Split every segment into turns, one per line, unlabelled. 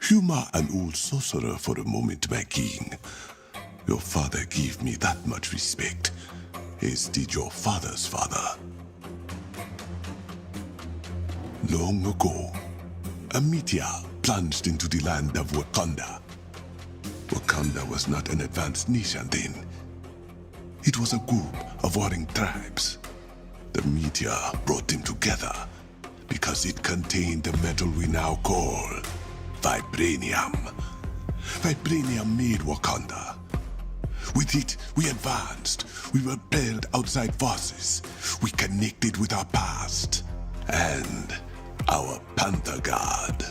Humor an old sorcerer for a moment, my king. Your father gave me that much respect, as did your father's father. Long ago, a meteor plunged into the land of Wakanda. Wakanda was not an advanced nation then. It was a group of warring tribes. The meteor brought them together because it contained the metal we now call vibranium. Vibranium made Wakanda. With it, we advanced. We repelled outside forces. We connected with our past and our Panther God.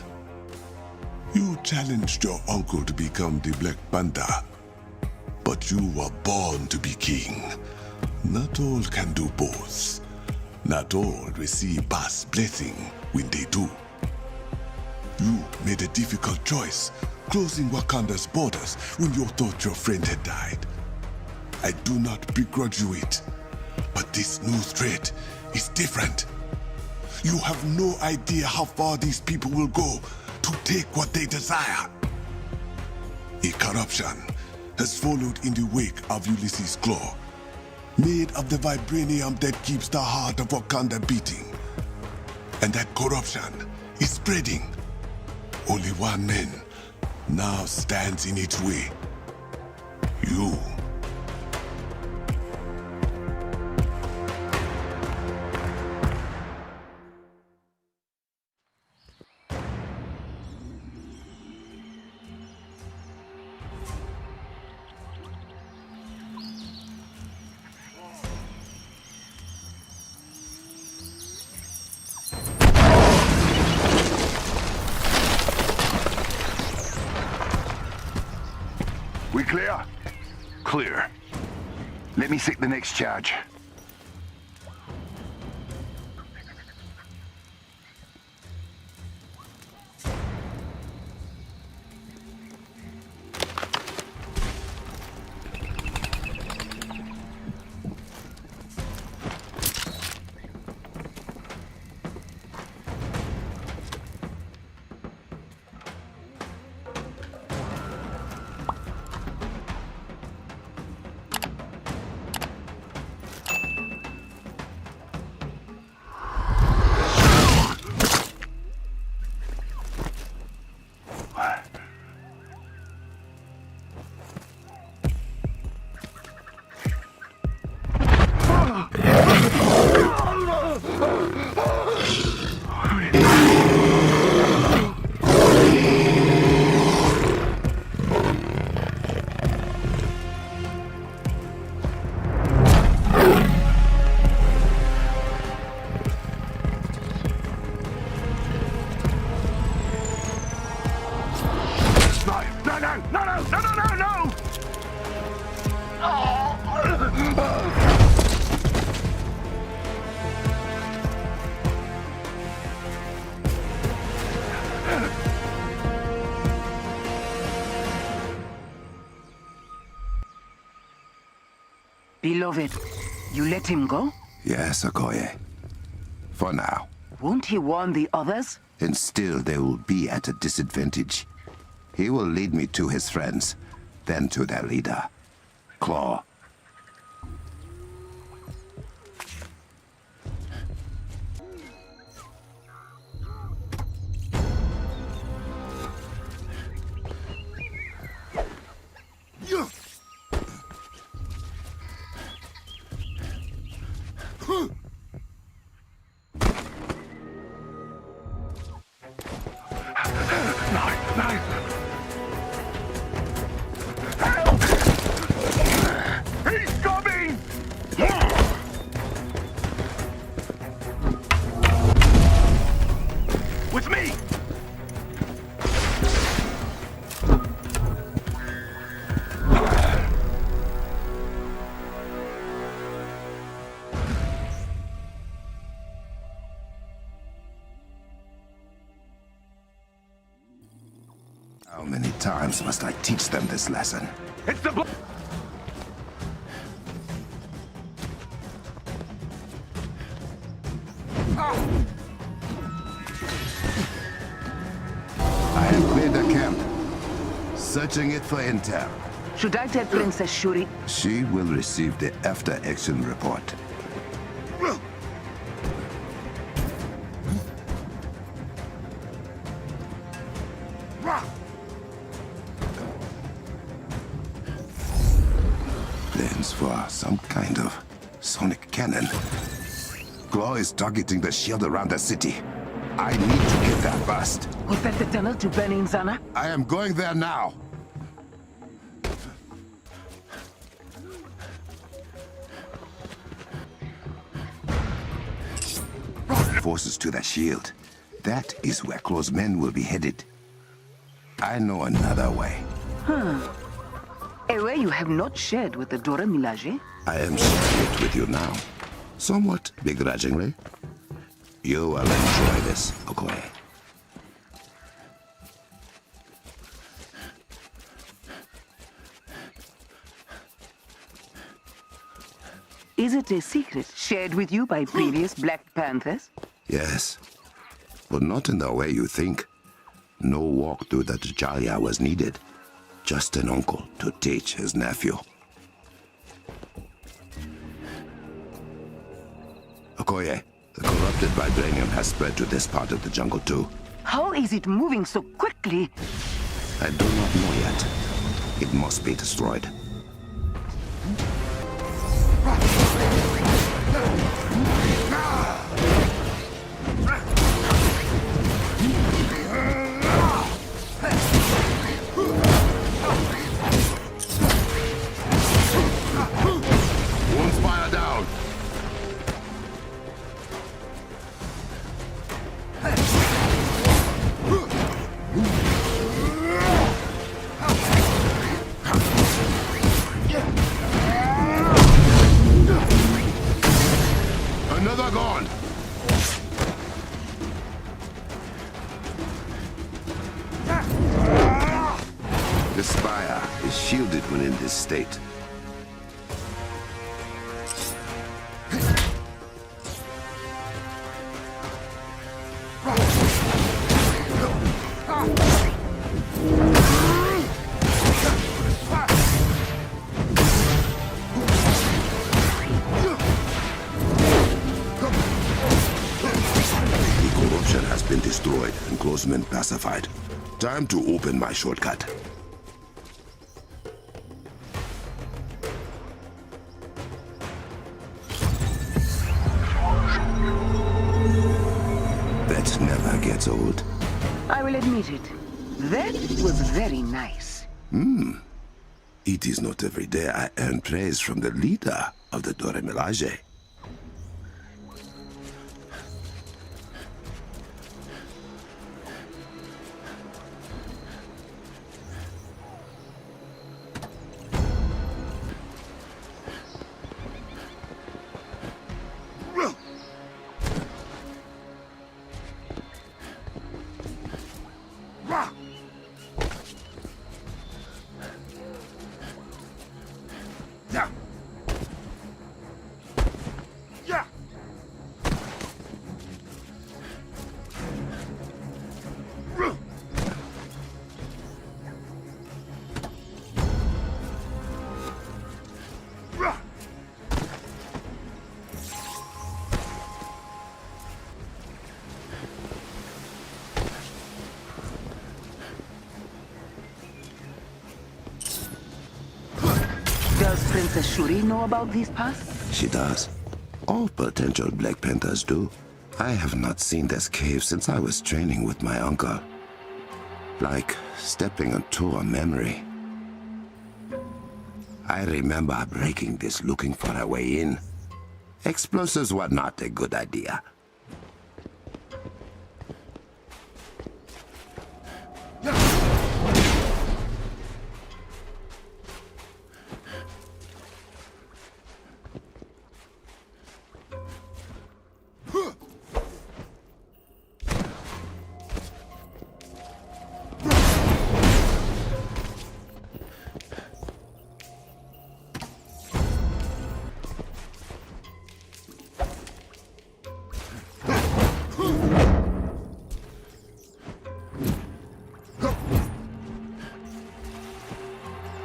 You challenged your uncle to become the Black Panther, but you were born to be king. Not all can do both. Not all receive past blessing when they do. You made a difficult choice, closing Wakanda's borders when you thought your friend had died. I do not begrudge you it, but this new threat is different. You have no idea how far these people will go to take what they desire. A corruption has followed in the wake of Ulysses' Claw, made of the vibranium that keeps the heart of Wakanda beating. And that corruption is spreading. Only one man now stands in its way. You.
We clear? Clear. Let me set the next charge.
Beloved, you let him go?
Yes, Okoye. For now.
Won't he warn the others?
And still they will be at a disadvantage. He will lead me to his friends, then to their leader, Claw. How many times must I teach them this lesson?
It's the
I have cleared the camp. Searching it for intel.
Should I tell Princess Shuri?
She will receive the after-action report. Plans for some kind of sonic cannon. Claw is targeting the shield around the city. I need to get there first.
Open the tunnel to Benin Zana?
I am going there now. Forces to the shield. That is where Claw's men will be headed. I know another way.
A way you have not shared with the Dora Milaje?
I am sharing it with you now. Somewhat begrudgingly. You will enjoy this, Okoye.
Is it a secret shared with you by previous Black Panthers?
Yes, but not in the way you think. No walk through the Jalia was needed. Just an uncle to teach his nephew. Okoye, the corrupted vibranium has spread to this part of the jungle too.
How is it moving so quickly?
I do not know yet. It must be destroyed. One spire down. Another gone. The spire is shielded when in this state. The corruption has been destroyed and close men pacified. Time to open my shortcut. That never gets old.
I will admit it. That was very nice.
It is not every day I earn praise from the leader of the Dora Milaje.
Does Princess Shuri know about these paths?
She does. All potential Black Panthers do. I have not seen this cave since I was training with my uncle. Like stepping into a memory. I remember breaking this looking for a way in. Explosives were not a good idea.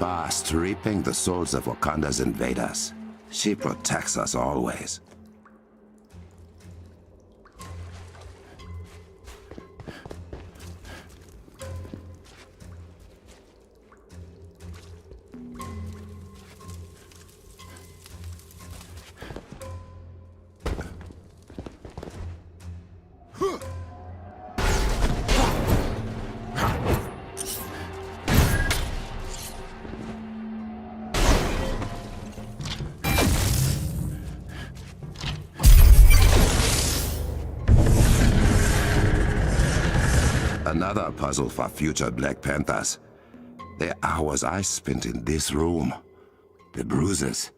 past, reaping the souls of Wakanda's invaders. She protects us always. Another puzzle for future Black Panthers. The hours I spent in this room. The bruises.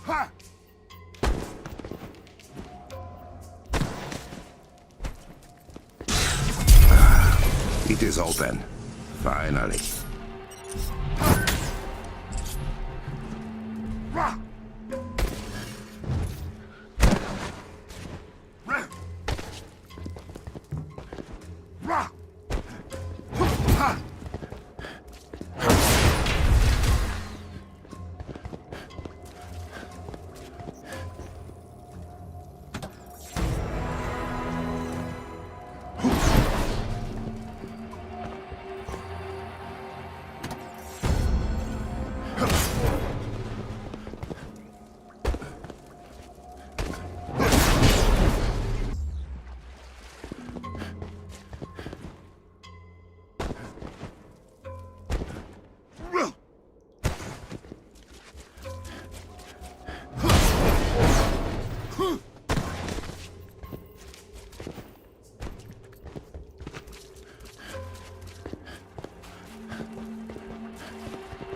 Ha!
It is open. Finally.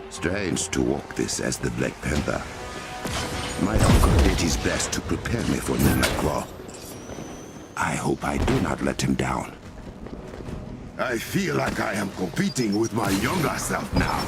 Strange to walk this as the Black Panther. My uncle did his best to prepare me for Nimaclaw. I hope I do not let him down.
I feel like I am competing with my younger self now.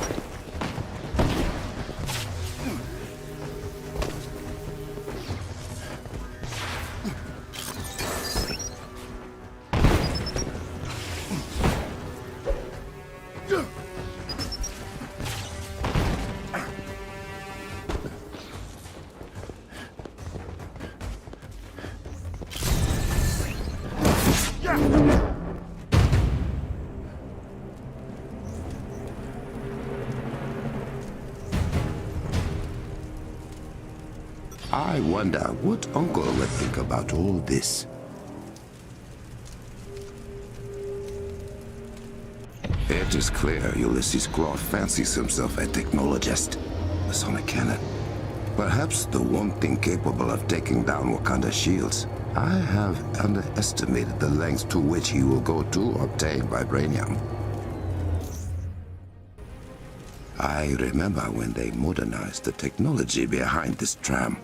I wonder what Uncle would think about all this. It is clear Ulysses Claw fancies himself a technologist, a sonic cannon. Perhaps the one thing capable of taking down Wakanda's shields. I have underestimated the lengths to which he will go to obtain vibranium. I remember when they modernized the technology behind this tram.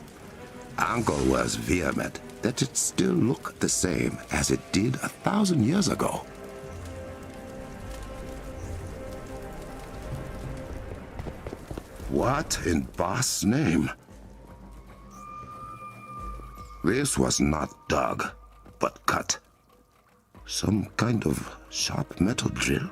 Uncle was vehement that it still looked the same as it did 1,000 years ago. What in Boss' name? This was not dug, but cut. Some kind of sharp metal drill?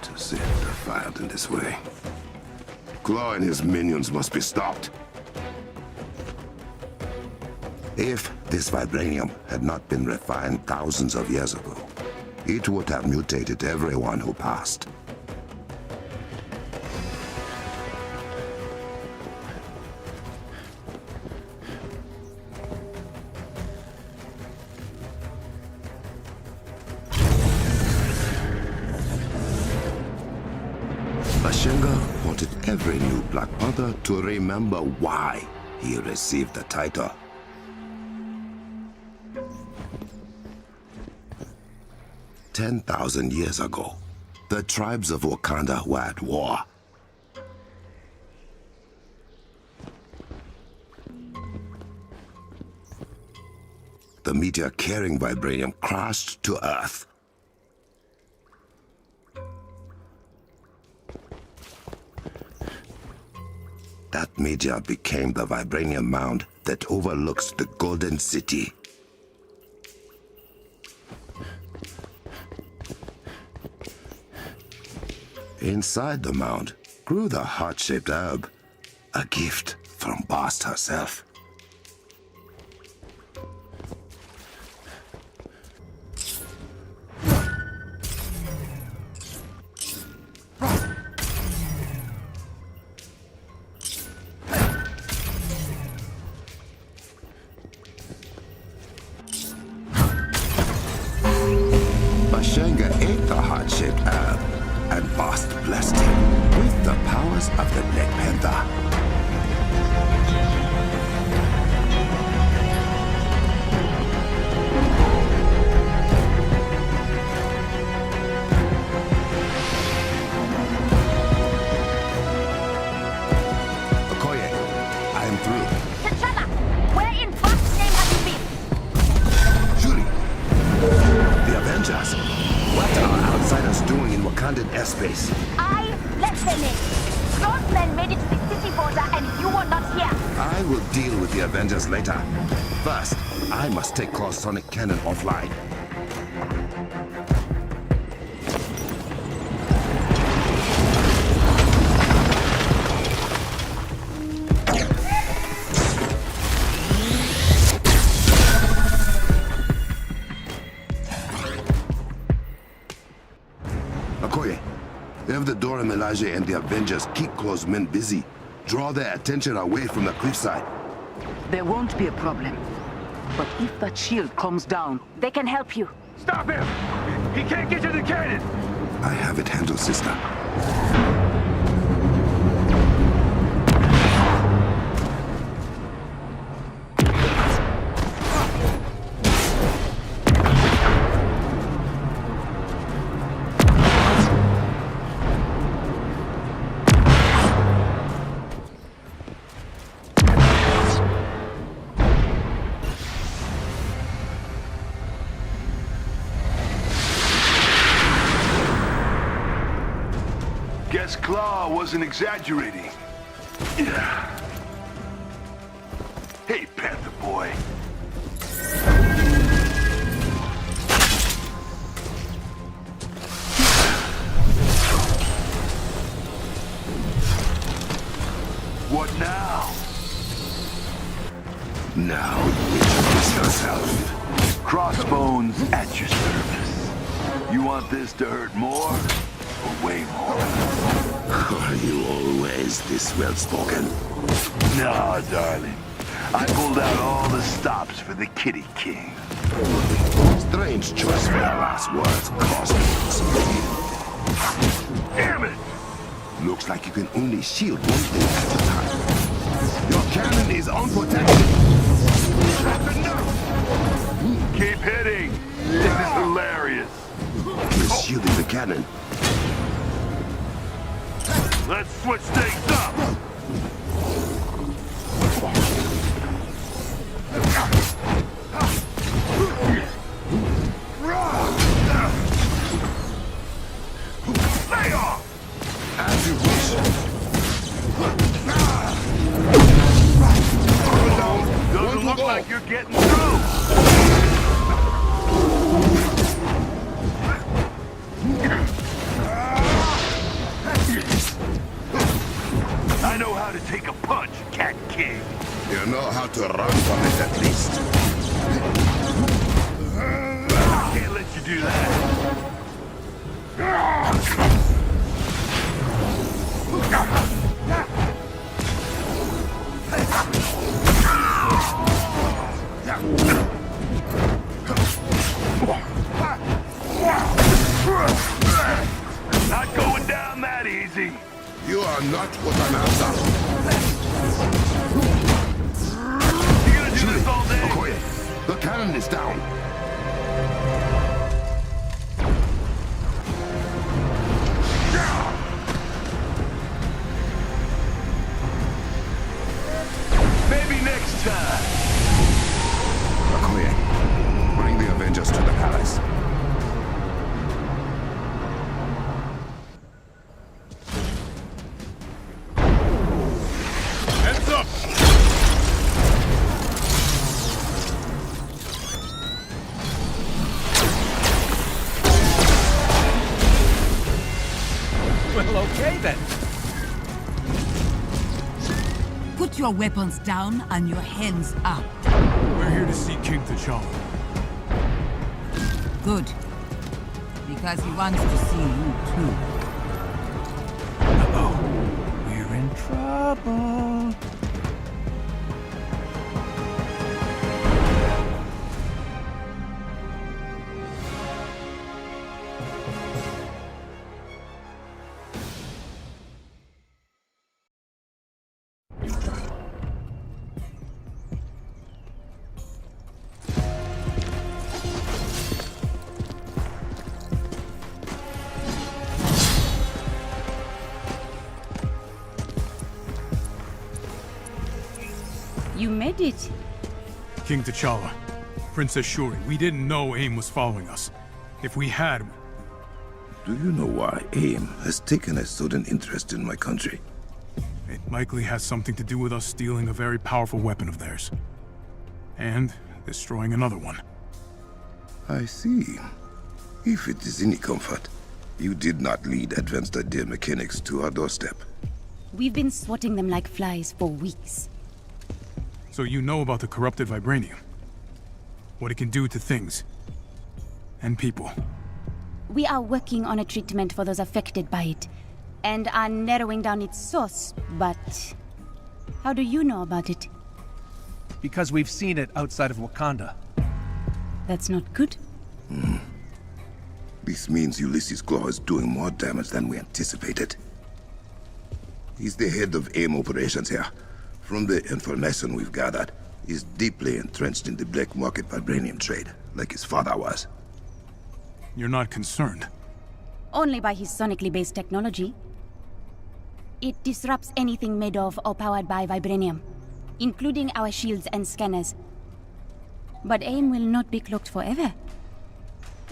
To see it defiled in this way. Claw and his minions must be stopped. If this vibranium had not been refined thousands of years ago, it would have mutated everyone who passed. Bashenga wanted every new Black Panther to remember why he received the title. "10,000 years ago, the tribes of Wakanda were at war. The meteor carrying vibranium crashed to Earth. That meteor became the vibranium mound that overlooks the Golden City. Inside the mound grew the heart-shaped herb, a gift from Bast herself. Bashenga ate the heart-shaped herb, and Bast blessed him with the powers of the Black Panther. Okoye, I am through.
T'Challa, where in Bast's name have you been?
Shuri, the Avengers. What are outsiders doing in Wakandan airspace?
I let them in. Those men made it to the city border and you were not here.
I will deal with the Avengers later. First, I must take Claw's sonic cannon offline. Okoye, have the Dora Milaje and the Avengers keep Claw's men busy. Draw their attention away from the cliffside.
There won't be a problem. But if that shield comes down,
They can help you.
Stop him! He can't get to the cannon!
I have it handled, sister.
Guess Claw wasn't exaggerating. Yeah. Hey, Panther boy. What now?
Now you introduce yourself.
Crossbones at your service. You want this to hurt more? Or way more?
Are you always this well-spoken?
No, darling. I pulled out all the stops for the Kitty King.
Strange choice for your last words, Crossbones.
Damn it!
Looks like you can only shield one thing at a time. Your cannon is unprotected. That's enough!
Keep hitting! This is hilarious.
You're shielding the cannon.
Let's switch things up! Lay off!
As you wish.
Doesn't look like you're getting through! I know how to take a punch, Cat King.
You know how to run from it at least.
Can't let you do that. Not going down that easy.
You are not what I'm after.
You gonna do this all day?
Okoye, the cannon is down.
Maybe next time.
Okoye, bring the Avengers to the palace.
Heads up!
Well, okay then.
Put your weapons down and your hands up.
We're here to see King T'Challa.
Good. Because he wants to see you too.
Uh-oh. We're in trouble.
You made it.
King T'Challa, Princess Shuri, we didn't know AIM was following us. If we had,
Do you know why AIM has taken a sudden interest in my country?
it likely has something to do with us stealing a very powerful weapon of theirs. And destroying another one.
I see. If it is any comfort, you did not lead advanced idea mechanics to our doorstep.
We've been swatting them like flies for weeks.
So you know about the corrupted vibranium? What it can do to things. And people.
We are working on a treatment for those affected by it, and are narrowing down its source, but... How do you know about it?
Because we've seen it outside of Wakanda.
That's not good.
This means Ulysses Claw is doing more damage than we anticipated. He's the head of AIM operations here. From the information we've gathered, he's deeply entrenched in the black market vibranium trade, like his father was.
You're not concerned.
Only by his sonically based technology. It disrupts anything made of or powered by vibranium, including our shields and scanners. But AIM will not be cloaked forever.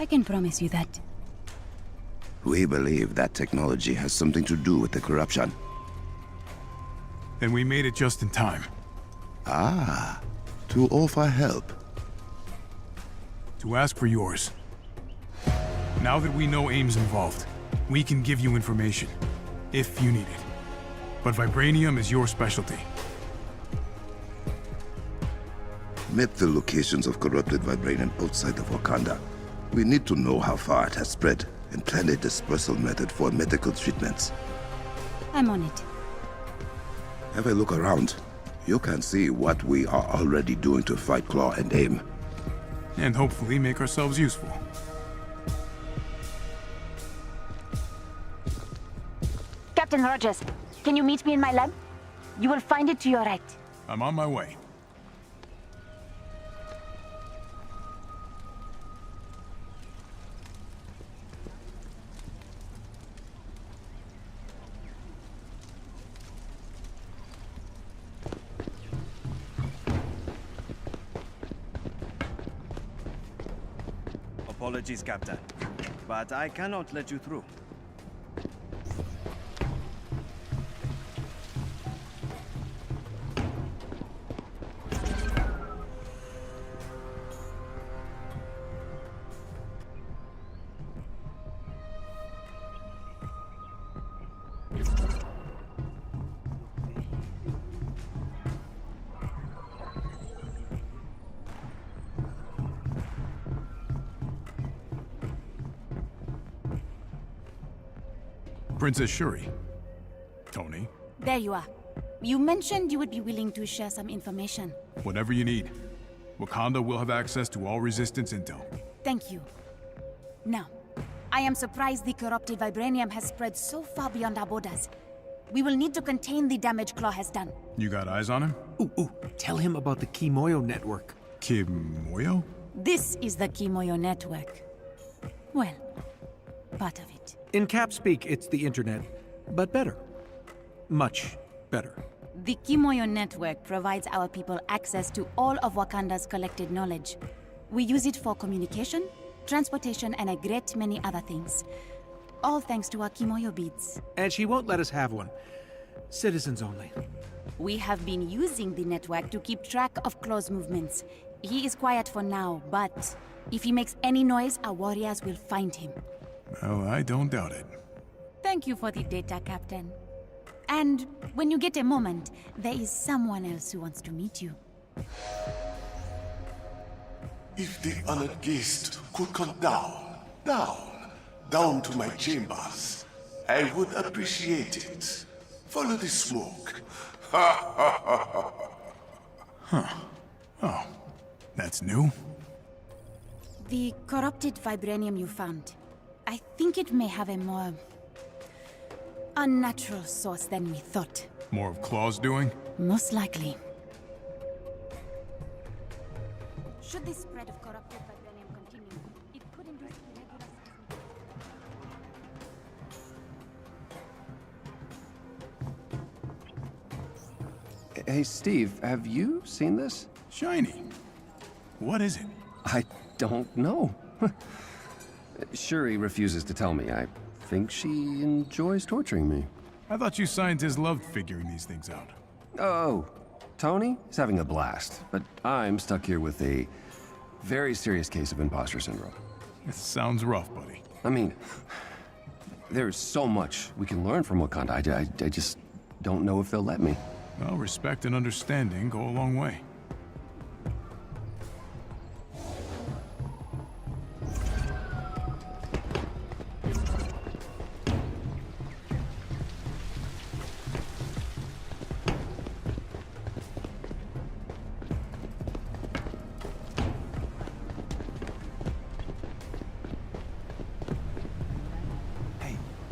I can promise you that.
We believe that technology has something to do with the corruption.
Then we made it just in time.
Ah, to offer help.
To ask for yours. Now that we know AIM's involved, we can give you information. If you need it. But vibranium is your specialty.
Met the locations of corrupted vibranium outside of Wakanda. We need to know how far it has spread and plan a dispersal method for medical treatments.
I'm on it.
Have a look around. You can see what we are already doing to fight Claw and AIM.
And hopefully make ourselves useful.
Captain Rogers, can you meet me in my lab? You will find it to your right.
I'm on my way.
Apologies, Captain. But I cannot let you through.
Princess Shuri. Tony,
There you are. You mentioned you would be willing to share some information.
whatever you need. Wakanda will have access to all Resistance intel.
Thank you. Now, I am surprised the corrupted vibranium has spread so far beyond our borders. We will need to contain the damage Claw has done.
You got eyes on him?
Ooh, tell him about the Kimoyo network.
Kimoyo?
This is the Kimoyo network. Well, part of it.
In Cap speak, it's the internet, but better. Much better.
The Kimoyo network provides our people access to all of Wakanda's collected knowledge. We use it for communication, transportation, and a great many other things. All thanks to our Kimoyo beads.
And she won't let us have one. Citizens only.
We have been using the network to keep track of Claw's movements. He is quiet for now, but if he makes any noise, our warriors will find him.
Well, I don't doubt it.
Thank you for the data, Captain. And when you get a moment, there is someone else who wants to meet you.
If the honored guest could come down to my chambers, I would appreciate it. Follow the smoke.
Oh, that's new?
The corrupted vibranium you found, I think it may have a more unnatural source than we thought.
More of Claw's doing?
Most likely. Should this spread of corrupted vibranium continue, it could induce irregular seismic.
Hey, Steve, have you seen this?
Shiny. What is it?
I don't know. Shuri refuses to tell me. I think she enjoys torturing me.
I thought you scientists loved figuring these things out.
Oh, Tony is having a blast, but I'm stuck here with a very serious case of imposter syndrome.
It sounds rough, buddy.
I mean, there's so much we can learn from Wakanda. I just don't know if they'll let me.
Well, respect and understanding go a long way.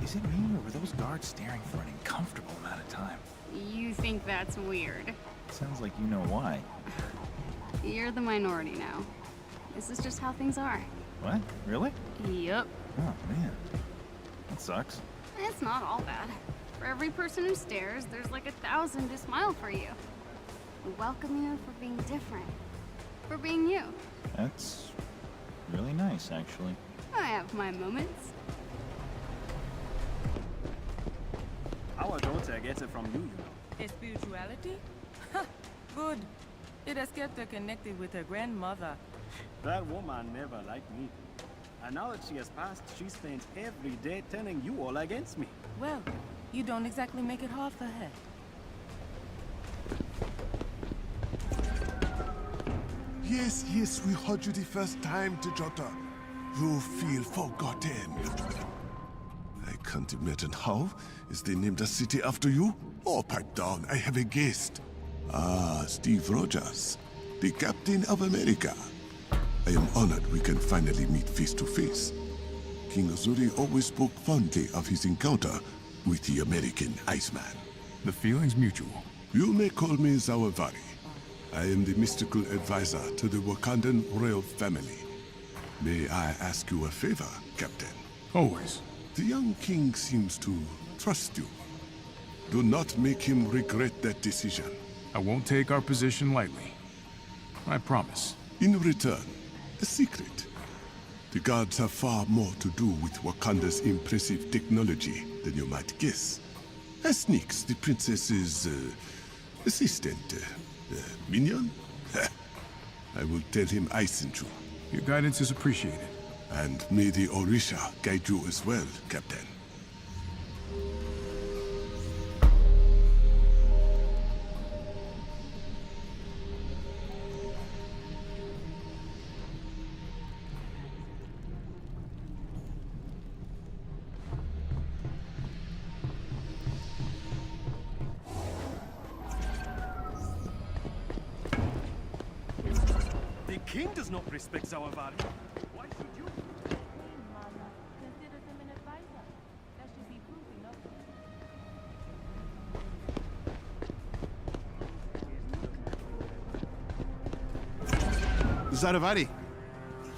Is it me, or were those guards staring for an uncomfortable amount of time?
You think that's weird.
Sounds like you know why.
You're the minority now. This is just how things are.
What? Really?
Yup.
Oh, man. That sucks.
It's not all bad. For every person who stares, there's like 1,000 who smile for you. Who welcome you for being different. For being you.
That's really nice, actually.
I have my moments.
Our daughter gets it from you, you know.
A spirituality? Good. It has kept her connected with her grandmother.
That woman never liked me. And now that she has passed, she spends every day turning you all against me.
Well, you don't exactly make it hard for her.
Yes, we heard you the first time, Tejota. You feel forgotten. I can't imagine how. Is they named a city after you? Oh, pardon, I have a guest. Ah, Steve Rogers, the Captain of America. I am honored we can finally meet face to face. King Azuri always spoke fondly of his encounter with the American Iceman.
The feeling's mutual.
You may call me Zawavari. I am the mystical advisor to the Wakandan royal family. May I ask you a favor, Captain?
Always.
The young king seems to trust you. Do not make him regret that decision.
I won't take our position lightly. I promise.
In return, a secret. The gods have far more to do with Wakanda's impressive technology than you might guess. As Sneaks, the princess's assistant, minion? I will tell him I sent you.
Your guidance is appreciated.
And may the Orisha guide you as well, Captain.
The king does not respect Zawavari. Why should you?
Zaravari,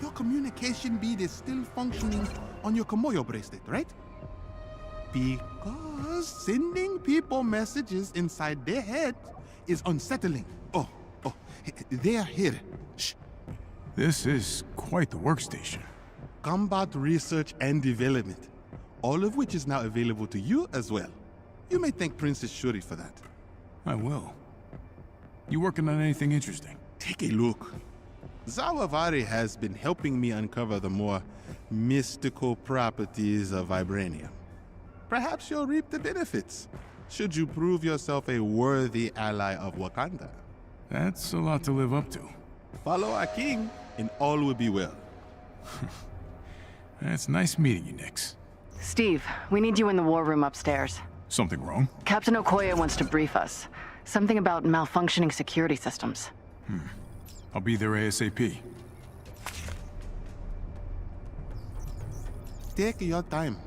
your communication bead is still functioning on your Komoyo bracelet, right? Because sending people messages inside their head is unsettling. Oh, they are here. Shh.
This is quite the workstation.
Combat research and development, all of which is now available to you as well. You may thank Princess Shuri for that.
I will. You working on anything interesting?
Take a look. Zaravari has been helping me uncover the more mystical properties of vibranium. Perhaps you'll reap the benefits, should you prove yourself a worthy ally of Wakanda.
That's a lot to live up to.
Follow our king, and all will be well.
It's nice meeting you, Nix.
Steve, we need you in the war room upstairs.
Something wrong?
Captain Okoye wants to brief us. Something about malfunctioning security systems.
I'll be there ASAP.
Take your time.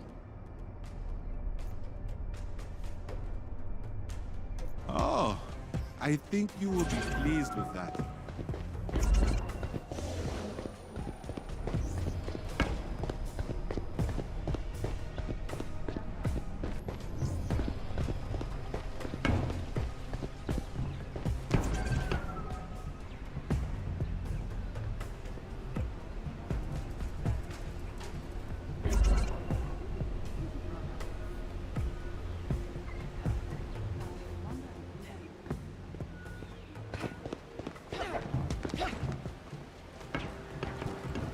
Oh, I think you will be pleased with that.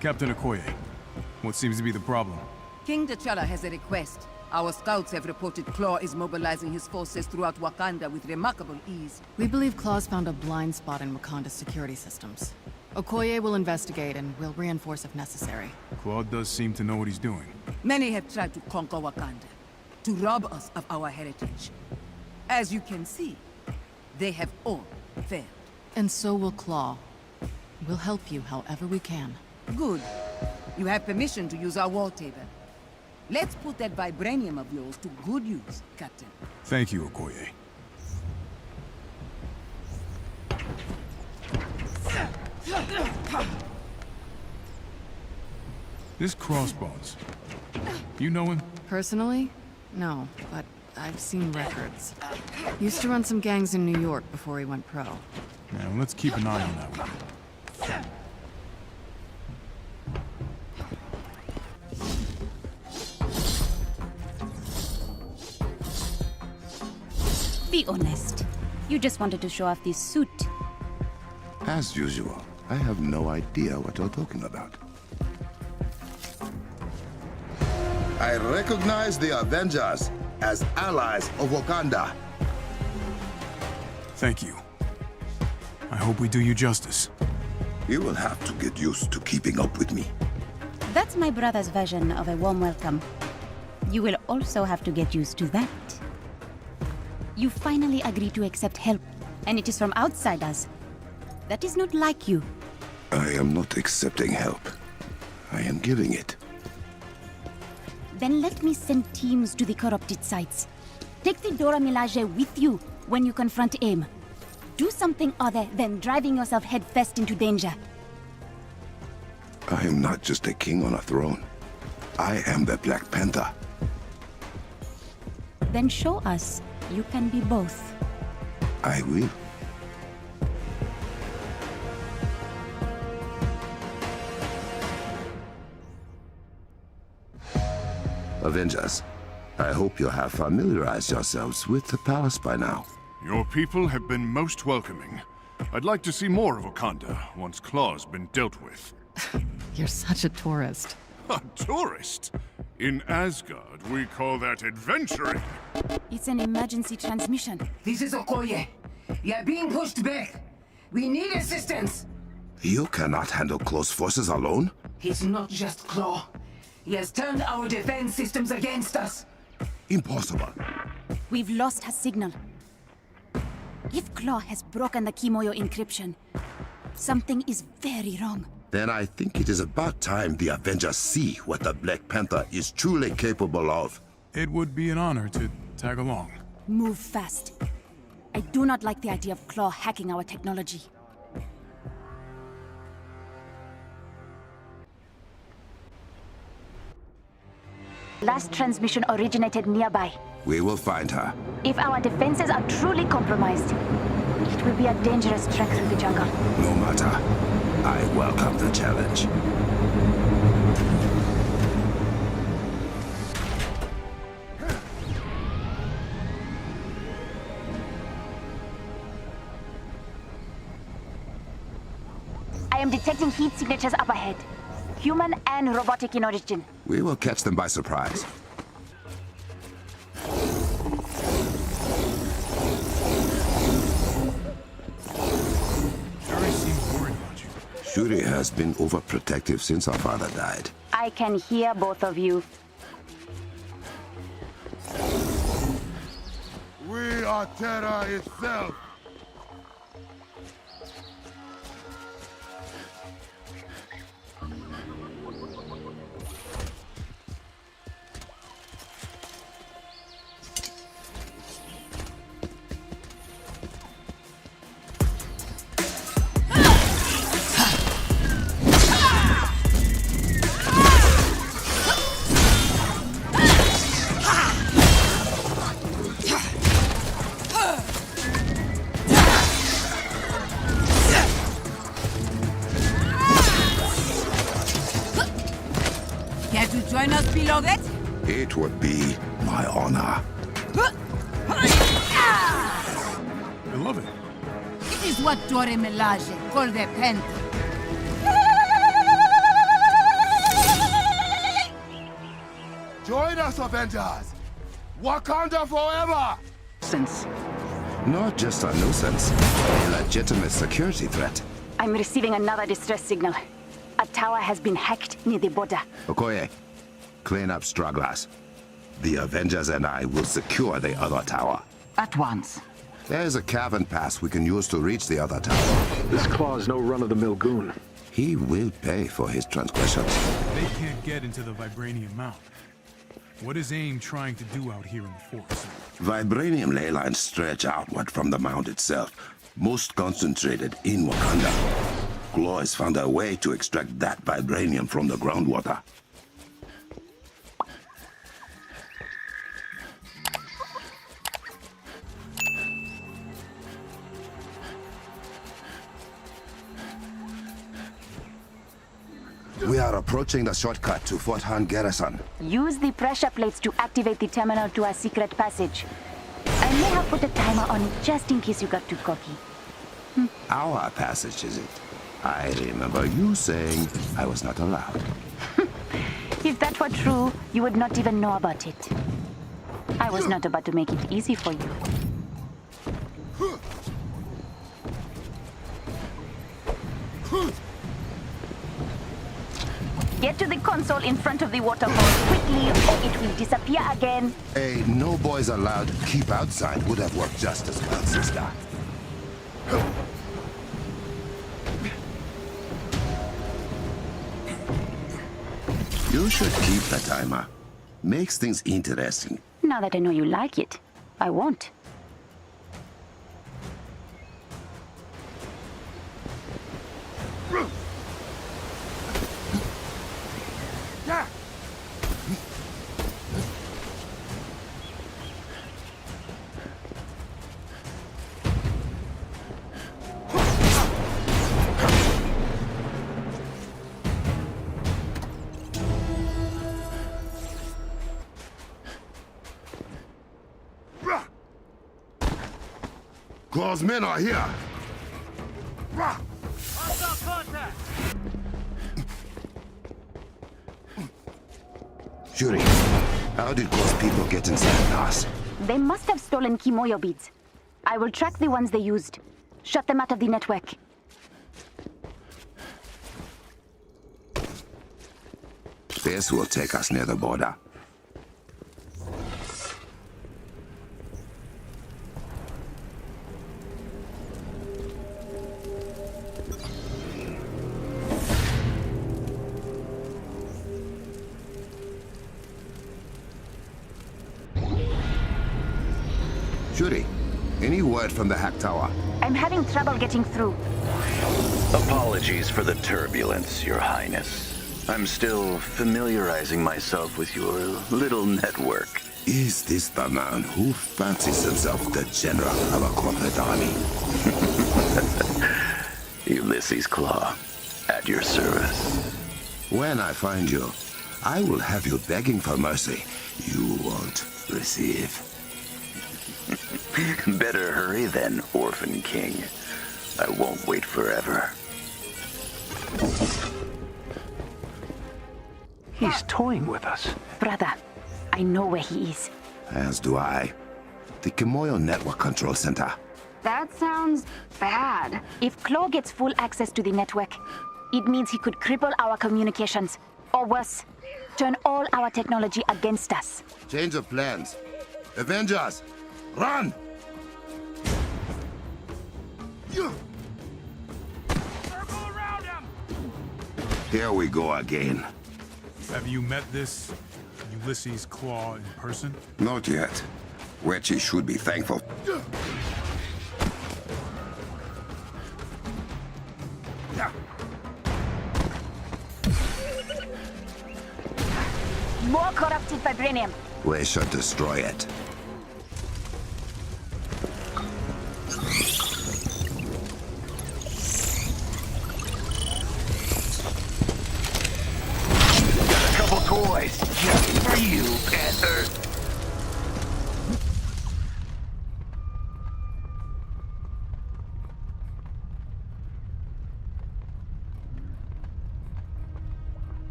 Captain Okoye, what seems to be the problem?
King T'Challa has a request. Our scouts have reported Claw is mobilizing his forces throughout Wakanda with remarkable ease.
We believe Claw's found a blind spot in Wakanda's security systems. Okoye will investigate and will reinforce if necessary.
Claude does seem to know what he's doing.
Many have tried to conquer Wakanda, to rob us of our heritage. As you can see, they have all failed.
And so will Claw. We'll help you however we can.
Good. You have permission to use our wall table. Let's put that vibranium of yours to good use, Captain.
Thank you, Okoye. This Crossbones, you know him?
Personally? No, but I've seen records. Used to run some gangs in New York before he went pro.
Now, let's keep an eye on that one.
Be honest. You just wanted to show off this suit.
As usual, I have no idea what you're talking about. I recognize the Avengers as allies of Wakanda.
Thank you. I hope we do you justice.
You will have to get used to keeping up with me.
That's my brother's version of a warm welcome. You will also have to get used to that. You finally agreed to accept help, and it is from outsiders. That is not like you.
I am not accepting help. I am giving it.
Then let me send teams to the corrupted sites. Take the Dora Milaje with you when you confront AIM. Do something other than driving yourself headfirst into danger.
I am not just a king on a throne. I am the Black Panther.
Then show us you can be both.
I will. Avengers, I hope you have familiarized yourselves with the palace by now.
Your people have been most welcoming. I'd like to see more of Wakanda once Claw's been dealt with.
You're such a tourist.
A tourist? In Asgard, we call that adventuring.
It's an emergency transmission.
This is Okoye. You're being pushed back. We need assistance.
You cannot handle close forces alone?
He's not just Claw. He has turned our defense systems against us.
Impossible.
We've lost her signal. If Claw has broken the Kimoyo encryption, something is very wrong.
Then I think it is about time the Avengers see what the Black Panther is truly capable of.
It would be an honor to tag along.
Move fast. I do not like the idea of Claw hacking our technology.
Last transmission originated nearby.
We will find her.
If our defenses are truly compromised, it will be a dangerous trek through the jungle.
No matter. I welcome the challenge.
I am detecting heat signatures up ahead. Human and robotic in origin.
We will catch them by surprise.
Shuri seems worried about you.
Shuri has been overprotective since her father died.
I can hear both of you.
We are Terra itself.
Care to join us below that?
It would be my honor.
I love it.
It is what Dore Melage called a panther.
Join us, Avengers! Wakanda forever!
Since
Not just a nuisance, a legitimate security threat.
I'm receiving another distress signal. A tower has been hacked near the border.
Okoye, clean up stragglers. The Avengers and I will secure the other tower.
at once.
There's a cavern pass we can use to reach the other tower.
This Claw's no run-of-the-mill goon.
He will pay for his transgressions.
They can't get into the Vibranium Mount. What is AIM trying to do out here in the forest?
Vibranium ley lines stretch outward from the mount itself, most concentrated in Wakanda. Claw has found a way to extract that vibranium from the groundwater. We are approaching the shortcut to Fort Han Garrison.
Use the pressure plates to activate the terminal to a secret passage. I may have put a timer on it just in case you got too cocky.
Our passage, is it? I remember you saying I was not allowed.
If that were true, you would not even know about it. I was not about to make it easy for you. Get to the console in front of the waterfall quickly, or it will disappear again.
A no boys allowed keep outside would have worked just as well, sister. You should keep the timer. Makes things interesting.
Now that I know you like it, I won't.
Claw's men are here.
Shuri, how did Claw's people get inside us?
They must have stolen Kimoyo beads. I will track the ones they used. Shut them out of the network.
This will take us near the border. Shuri, any word from the hack tower?
I'm having trouble getting through.
Apologies for the turbulence, Your Highness. I'm still familiarizing myself with your little network.
Is this the man who fancies himself the general of a corporate army?
Ulysses Claw, at your service.
When I find you, I will have you begging for mercy you won't receive.
Better hurry then, Orphan King. I won't wait forever.
He's toying with us.
Brother, I know where he is.
As do I. The Kimoyo Network Control Center.
That sounds bad. If Claw gets full access to the network, it means he could cripple our communications. Or worse, turn all our technology against us.
Change of plans. Avengers, run! Here we go again.
Have you met this Ulysses Claw in person?
Not yet. Which he should be thankful.
More corrupted vibranium.
We should destroy it.
Got a couple toys just for you, Panther.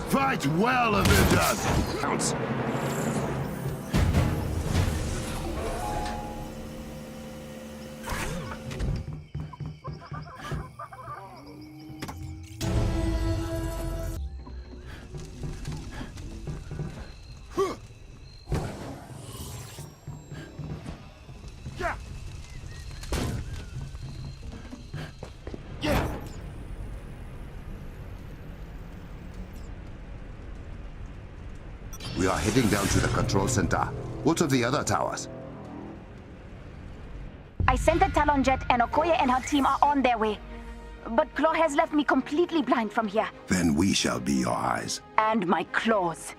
Fight well, Avengers!
Pounce. We are heading down to the control center. What of the other towers?
I sent the Talon jet and Okoye and her team are on their way. But Claw has left me completely blind from here.
Then we shall be your eyes.
And my claws.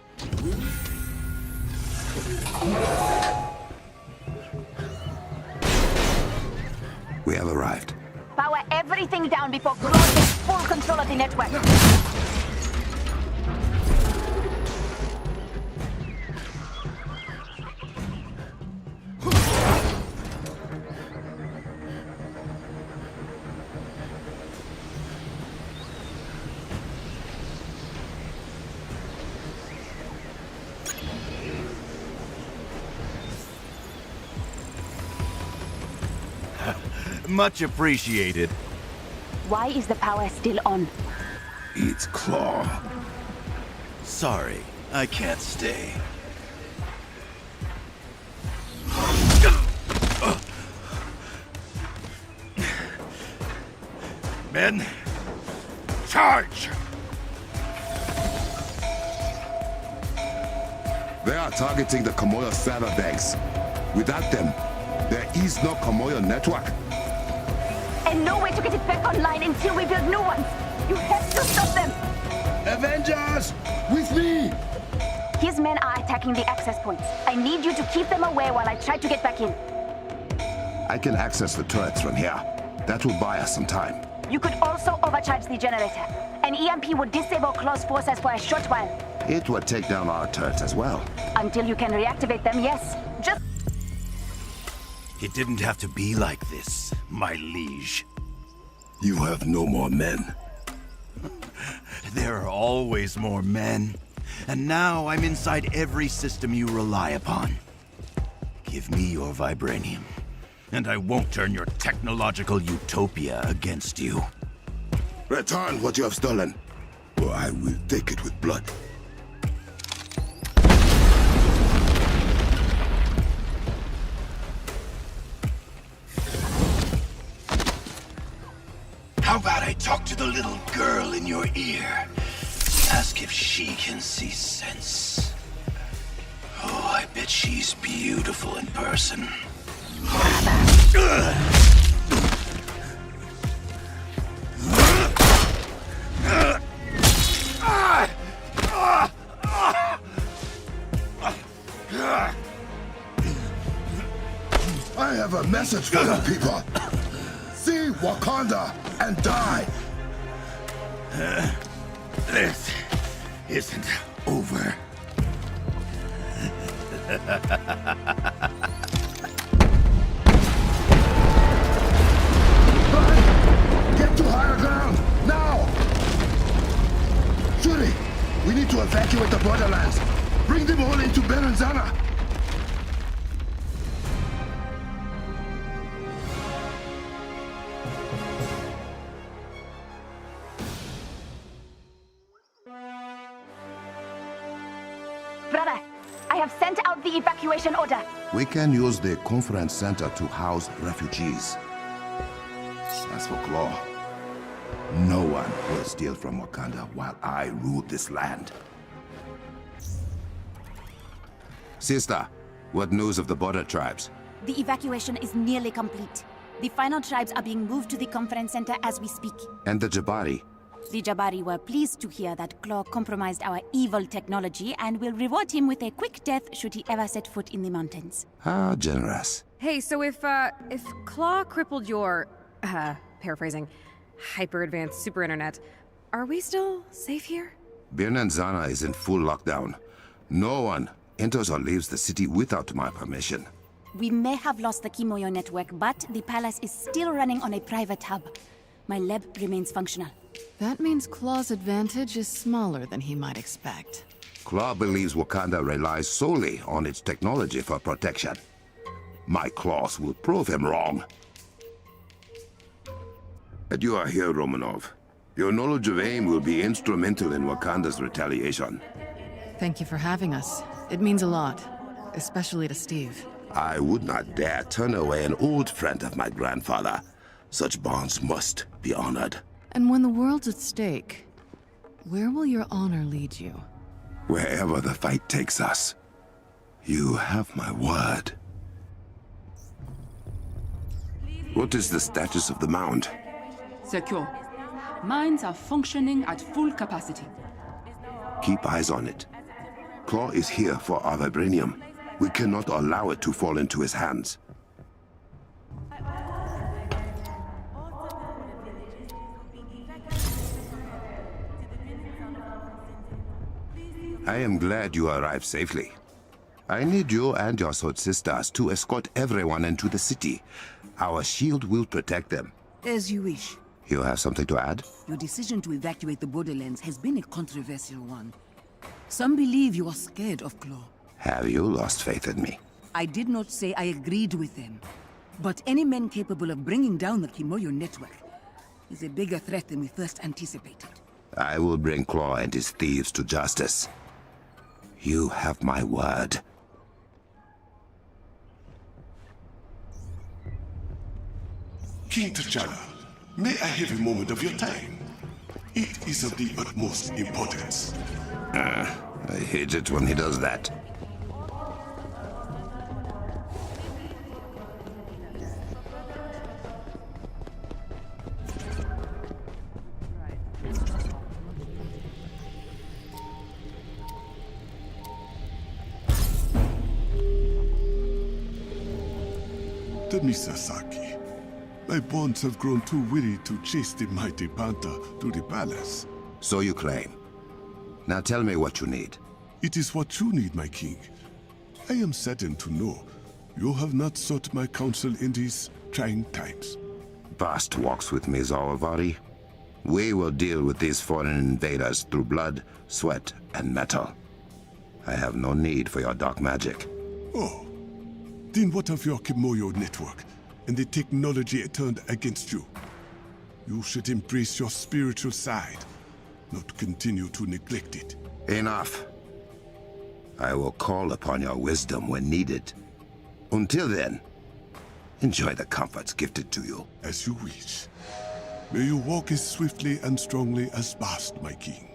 We have arrived.
Power everything down before Claw takes full control of the network.
Much appreciated.
Why is the power still on?
It's Claw.
Sorry, I can't stay. Men, charge!
They are targeting the Kimoyo server banks. Without them, there is no Kimoyo network.
And no way to get it back online until we build new ones. You have to stop them.
Avengers, with me!
His men are attacking the access points. I need you to keep them away while I try to get back in.
I can access the turrets from here. That will buy us some time.
You could also overcharge the generator. An EMP would disable Claw's forces for a short while.
It would take down our turrets as well.
Until you can reactivate them, yes. Just...
It didn't have to be like this, my liege.
You have no more men.
There are always more men. And now I'm inside every system you rely upon. Give me your vibranium, and I won't turn your technological utopia against you.
Return what you have stolen, or I will take it with blood.
How about I talk to the little girl in your ear? Ask if she can see sense. Oh, I bet she's beautiful in person.
I have a message for you people. See Wakanda and die.
This isn't over.
Get to higher ground, now! Shuri, we need to evacuate the borderlands. Bring them all into Berenzana.
Brother, I have sent out the evacuation order.
We can use the conference center to house refugees. As for Claw, no one will steal from Wakanda while I rule this land. Sister, what news of the border tribes?
The evacuation is nearly complete. The final tribes are being moved to the conference center as we speak.
And the Jabari?
The Jabari were pleased to hear that Claw compromised our evil technology and will reward him with a quick death should he ever set foot in the mountains.
How generous.
Hey, so if Claw crippled your, paraphrasing, hyper-advanced super internet, are we still safe here?
Berenzana is in full lockdown. No one enters or leaves the city without my permission.
We may have lost the Kimoyo network, but the palace is still running on a private hub. My lab remains functional.
That means Claw's advantage is smaller than he might expect.
Claw believes Wakanda relies solely on its technology for protection. My claws will prove him wrong. And you are here, Romanov. Your knowledge of AIM will be instrumental in Wakanda's retaliation.
Thank you for having us. It means a lot, especially to Steve.
I would not dare turn away an old friend of my grandfather. Such bonds must be honored.
And when the world's at stake, where will your honor lead you?
Wherever the fight takes us, you have my word. What is the status of the mound?
Secure. Mines are functioning at full capacity.
Keep eyes on it. Claw is here for our vibranium. We cannot allow it to fall into his hands. I am glad you arrived safely. I need you and your sword sisters to escort everyone into the city. Our shield will protect them.
As you wish.
You have something to add?
Your decision to evacuate the borderlands has been a controversial one. Some believe you are scared of Claw.
Have you lost faith in me?
I did not say I agreed with them. But any man capable of bringing down the Kimoyo network is a bigger threat than we first anticipated.
I will bring Claw and his thieves to justice. You have my word.
King T'Challa, may I have a moment of your time? It is of the utmost importance.
I hate it when he does that.
Mr. Saki, my bonds have grown too weary to chase the mighty panther to the palace.
So you claim. Now tell me what you need.
It is what you need, my king. I am saddened to know you have not sought my counsel in these trying times.
Bast walks with me, Zawavari. We will deal with these foreign invaders through blood, sweat, and metal. I have no need for your dark magic.
Oh. Then what of your Kimoyo network and the technology it turned against you? You should embrace your spiritual side, not continue to neglect it.
Enough. I will call upon your wisdom when needed. Until then, enjoy the comforts gifted to you.
As you wish. May you walk as swiftly and strongly as Bast, my king.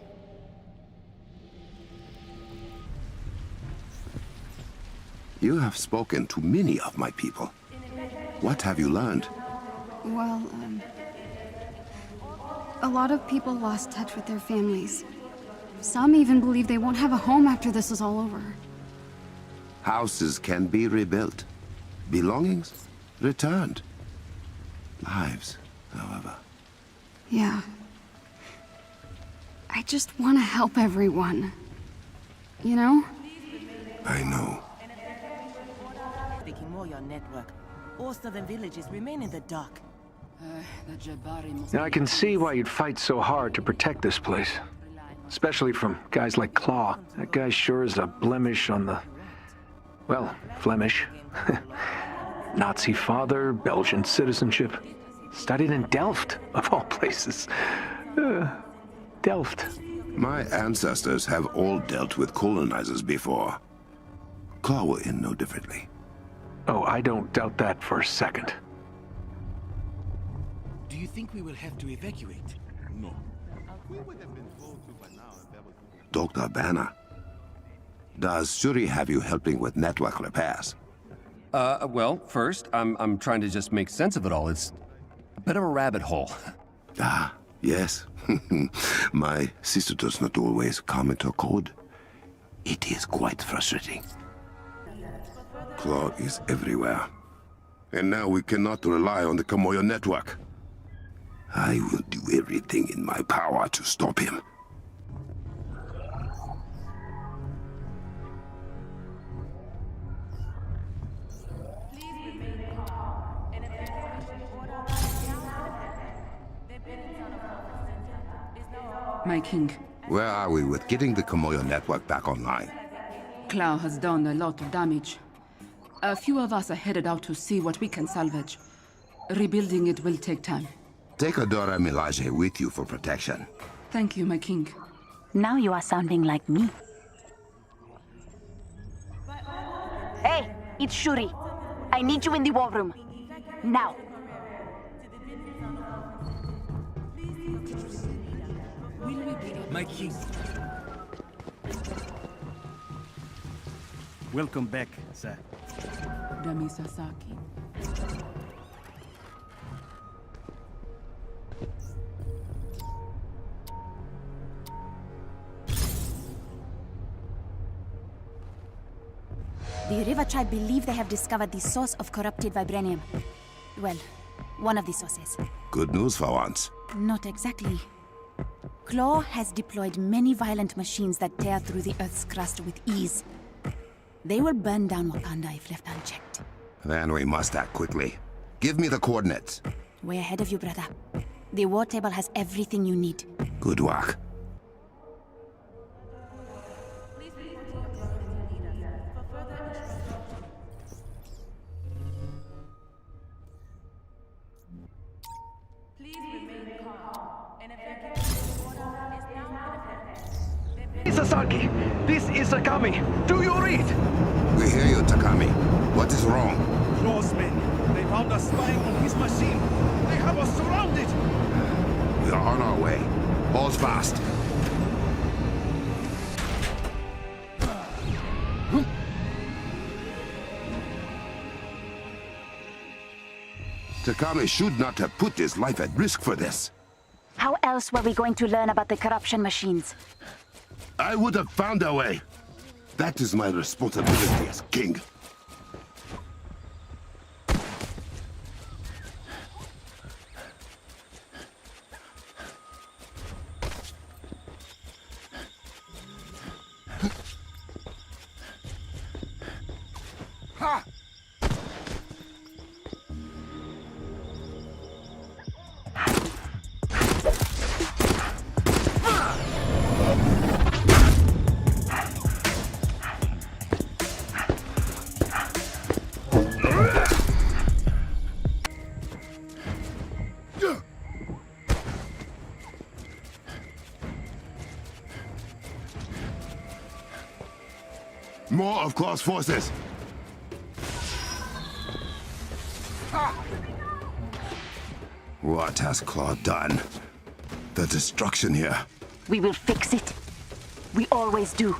You have spoken to many of my people. What have you learned?
Well, a lot of people lost touch with their families. Some even believe they won't have a home after this is all over.
Houses can be rebuilt. Belongings returned. Lives, however.
Yeah. I just want to help everyone. You know?
I know.
The Kimoyo network. All southern villages remain in the dark.
Now, I can see why you'd fight so hard to protect this place. Especially from guys like Claw. That guy sure is a blemish on the... well, Flemish. Nazi father, Belgian citizenship. Studied in Delft, of all places. Delft.
My ancestors have all dealt with colonizers before. Claw were in no differently.
Oh, I don't doubt that for a second.
Do you think we will have to evacuate?
No. We would have been told to by now if that was...
Dr. Banner, does Shuri have you helping with network repairs?
Well, first, I'm trying to just make sense of it all. It's a bit of a rabbit hole.
Ah, yes. My sister does not always comment or code. It is quite frustrating. Claw is everywhere. And now we cannot rely on the Kimoyo network. I will do everything in my power to stop him.
My king,
Where are we with getting the Kimoyo network back online?
Clow has done a lot of damage. A few of us are headed out to see what we can salvage. Rebuilding it will take time.
Take Adora Milaje with you for protection.
Thank you, my king.
Now you are sounding like me. Hey, it's Shuri. I need you in the war room. Now.
My king.
Welcome back, sir.
Dami Sasaki.
The River Tribe believe they have discovered the source of corrupted vibranium. Well, one of the sources.
Good news for once.
Not exactly. Claw has deployed many violent machines that tear through the Earth's crust with ease. They will burn down Wakanda if left unchecked.
Then we must act quickly. Give me the coordinates.
Way ahead of you, brother. The war table has everything you need.
Good work.
Sasaki, this is Sakami. Do you read?
We hear you, Takami. What is wrong?
Claw's men. They found us spying on his machine. They have us surrounded.
We are on our way. Hold fast. Takami should not have put his life at risk for this.
How else were we going to learn about the corruption machines?
I would have found a way. That is my responsibility as king.
Ha!
More of Claw's forces.
What has Claw done? The destruction here.
We will fix it. We always do.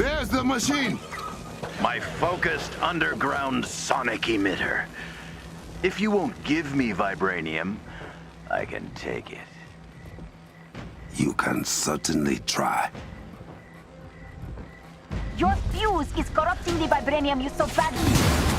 There's the machine!
My focused underground sonic emitter. If you won't give me vibranium, I can take it.
You can certainly try.
Your fuse is corrupting the vibranium you so badly.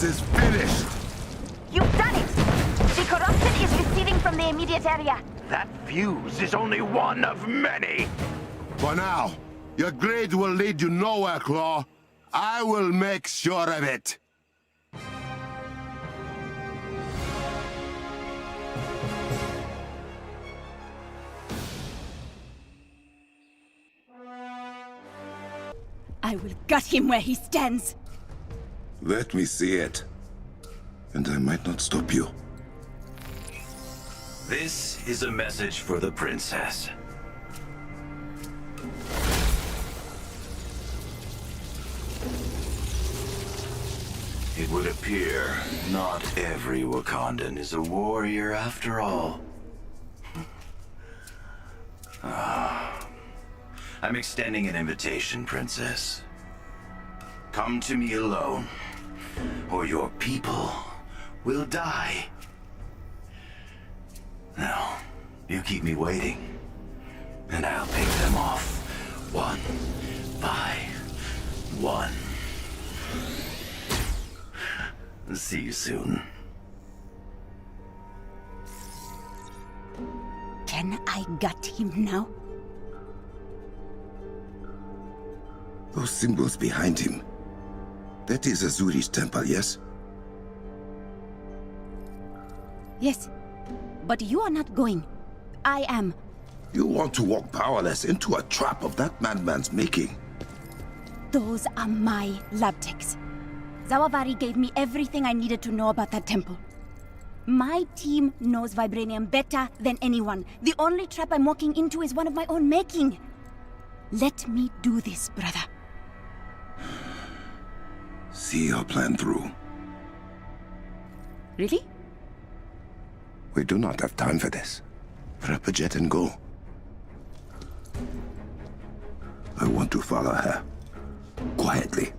Is finished.
You've done it! The corruption is receding from the immediate area.
That fuse is only one of many.
For now, your grade will lead you nowhere, Claw. I will make sure of it.
I will gut him where he stands.
Let me see it. And I might not stop you.
This is a message for the princess. It would appear not every Wakandan is a warrior after all. I'm extending an invitation, princess. Come to me alone, or your people will die. Now, you keep me waiting, and I'll pick them off, one by one. See you soon.
Can I gut him now?
Those symbols behind him. That is Azuri's temple, yes?
Yes, but you are not going. I am.
You want to walk powerless into a trap of that madman's making.
Those are my lab techs. Zawavari gave me everything I needed to know about that temple. My team knows vibranium better than anyone. The only trap I'm walking into is one of my own making. Let me do this, brother.
See your plan through.
Really?
We do not have time for this. Prep a jet and go. I want to follow her. Quietly.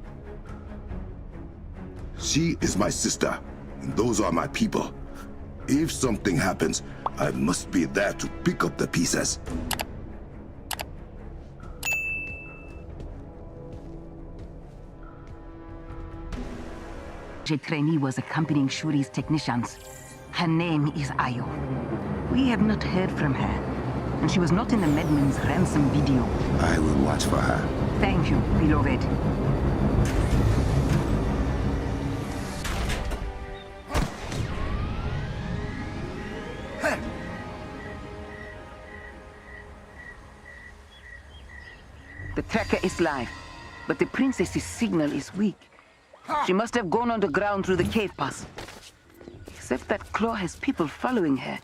She is my sister, and those are my people. If something happens, I must be there to pick up the pieces.
A trainee was accompanying Shuri's technicians. Her name is Ayo. We have not heard from her, and she was not in the Medman's ransom video.
I will watch for her.
Thank you, beloved. The tracker is live, but the princess's signal is weak. She must have gone underground through the cave pass. Except that Claw has people following her.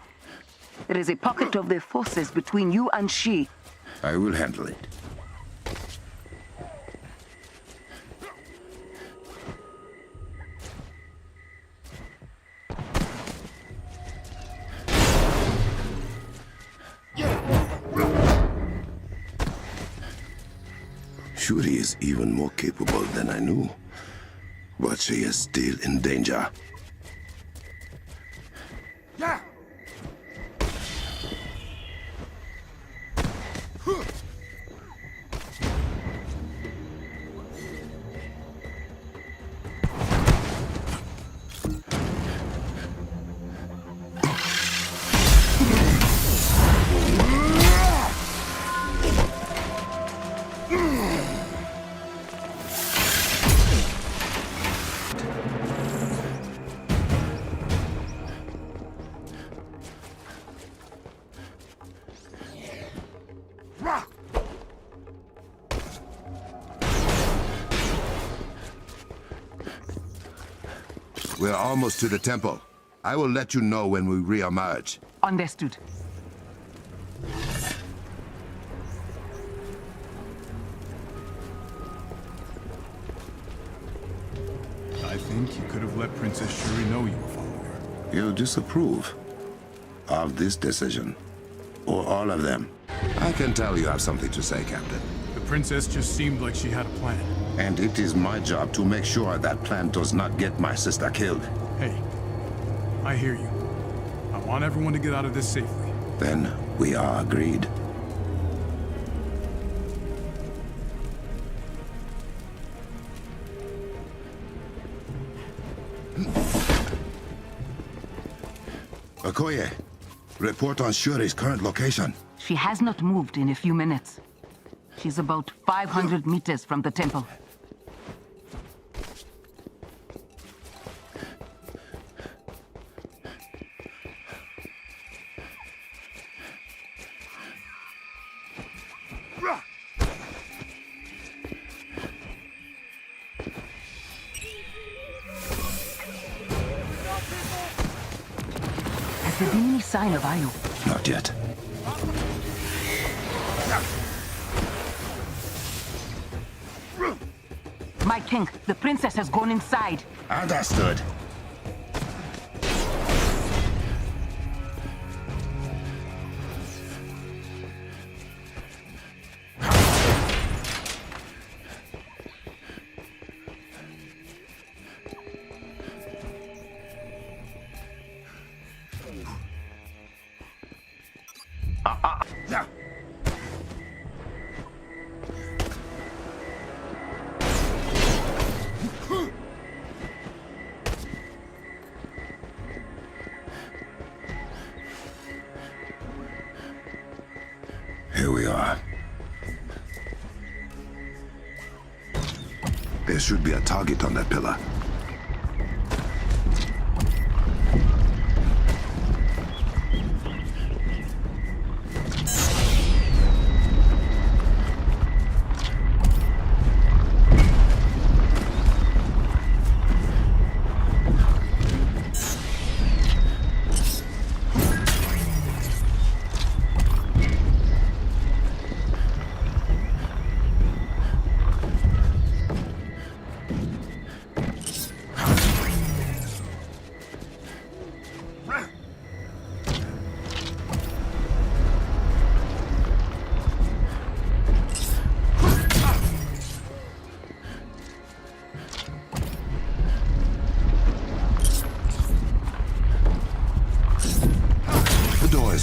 There is a pocket of their forces between you and she.
I will handle it. Shuri is even more capable than I knew. But she is still in danger. We're almost to the temple. I will let you know when we re-emerge.
Understood.
I think you could have let Princess Shuri know you were following her.
You disapprove of this decision? Or all of them? I can tell you have something to say, Captain.
The princess just seemed like she had a plan.
And it is my job to make sure that plan does not get my sister killed.
Hey, I hear you. I want everyone to get out of this safely.
Then we are agreed. Okoye, report on Shuri's current location.
She has not moved in a few minutes. She's about 500 meters from the temple. Has there been any sign of Ayo?
Not yet.
My king, the princess has gone inside.
Understood. Here we are. There should be a target on that pillar.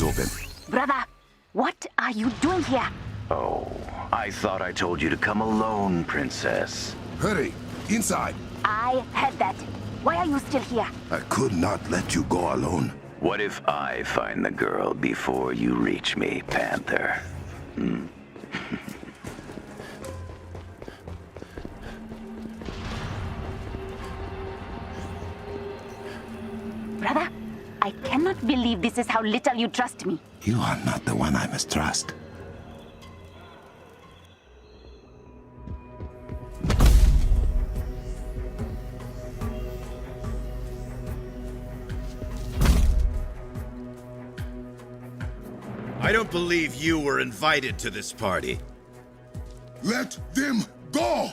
Open.
Brother, what are you doing here?
Oh, I thought I told you to come alone, Princess.
Hurry! Inside!
I heard that. Why are you still here?
I could not let you go alone.
What if I find the girl before you reach me, Panther?
Brother, I cannot believe this is how little you trust me.
You are not the one I mistrust.
I don't believe you were invited to this party.
Let them go!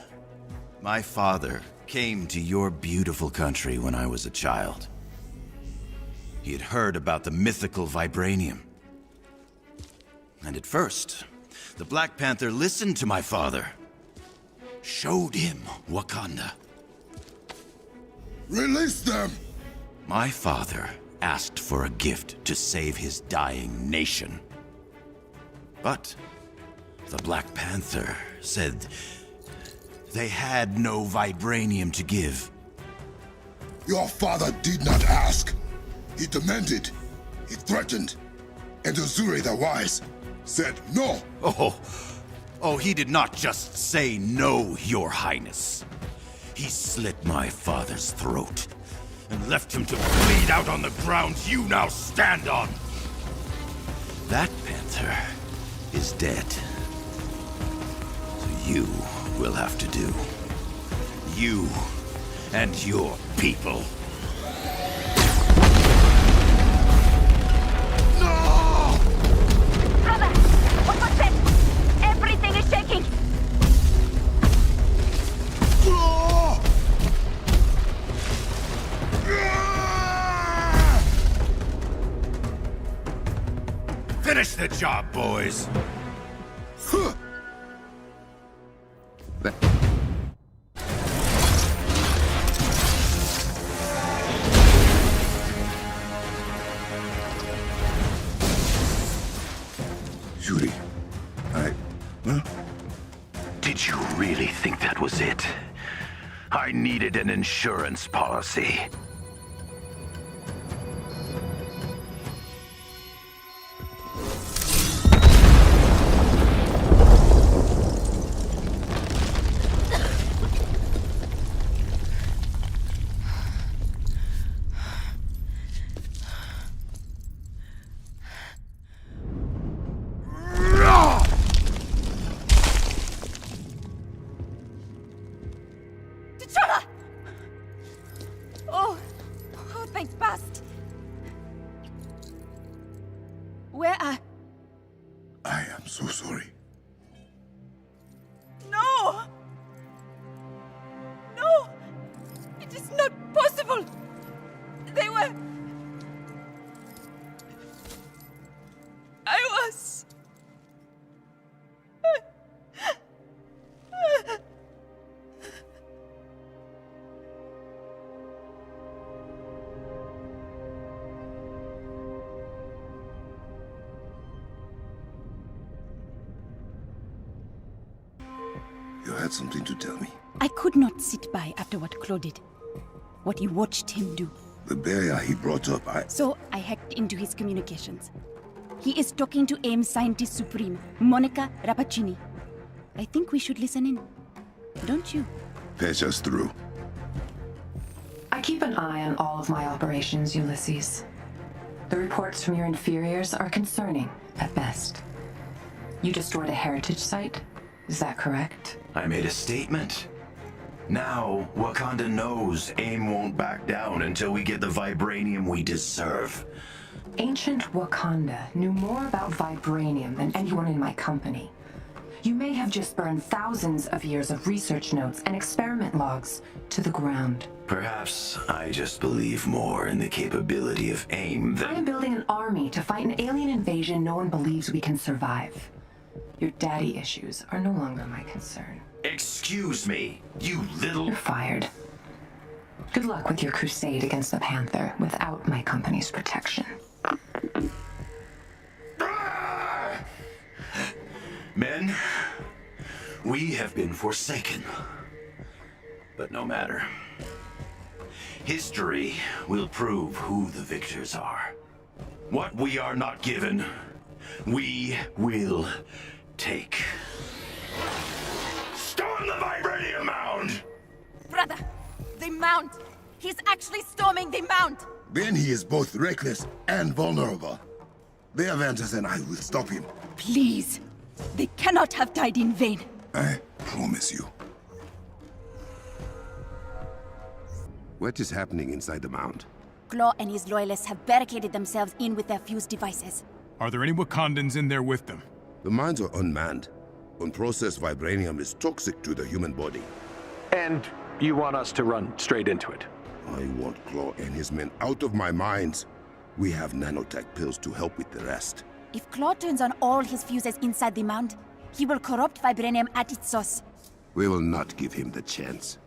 My father came to your beautiful country when I was a child. He had heard about the mythical vibranium. And at first, the Black Panther listened to my father. Showed him Wakanda.
Release them!
My father asked for a gift to save his dying nation. But The Black Panther said they had no vibranium to give.
Your father did not ask. He demanded. He threatened. And Uzuri the Wise said no.
Oh, he did not just say no, Your Highness. He slit my father's throat and left him to bleed out on the ground you now stand on. That panther is dead. So you will have to do. You and your people.
No!
Brother, what was that? Everything is shaking.
Finish the job, boys.
Yuri, huh?
Did you really think that was it? I needed an insurance policy.
Where are...
I am so sorry.
No! No! It is not possible! They were... I was...
You had something to tell me.
I could not sit by after what Claude did. What you watched him do.
The barrier he brought up,
So I hacked into his communications. He is talking to AIM's Scientist Supreme, Monica Rappaccini. I think we should listen in. Don't you?
Patch us through.
I keep an eye on all of my operations, Ulysses. The reports from your inferiors are concerning, at best. You destroyed a heritage site? Is that correct?
I made a statement. Now, Wakanda knows AIM won't back down until we get the vibranium we deserve.
Ancient Wakanda knew more about vibranium than anyone in my company. You may have just burned thousands of years of research notes and experiment logs to the ground.
Perhaps I just believe more in the capability of AIM
I am
than...
building an army to fight an alien invasion no one believes we can survive. Your daddy issues are no longer my concern.
Excuse me, you little...
You're fired. Good luck with your crusade against the Panther without my company's protection.
Men, we have been forsaken. But no matter. History will prove who the victors are. What we are not given, we will take. Storm the vibranium mound!
Brother, the Mount! He's actually storming the Mount!
Then he is both reckless and vulnerable. The Avengers and I will stop him.
Please! They cannot have died in vain.
I promise you.
What is happening inside the mound?
Claw and his loyalists have barricaded themselves in with their fuse devices.
Are there any Wakandans in there with them?
The mines are unmanned. Unprocessed vibranium is toxic to the human body.
And you want us to run straight into it?
I want Claw and his men out of my mines. We have nanotech pills to help with the rest.
If Claw turns on all his fuses inside the mound, he will corrupt vibranium at its source.
We will not give him the chance.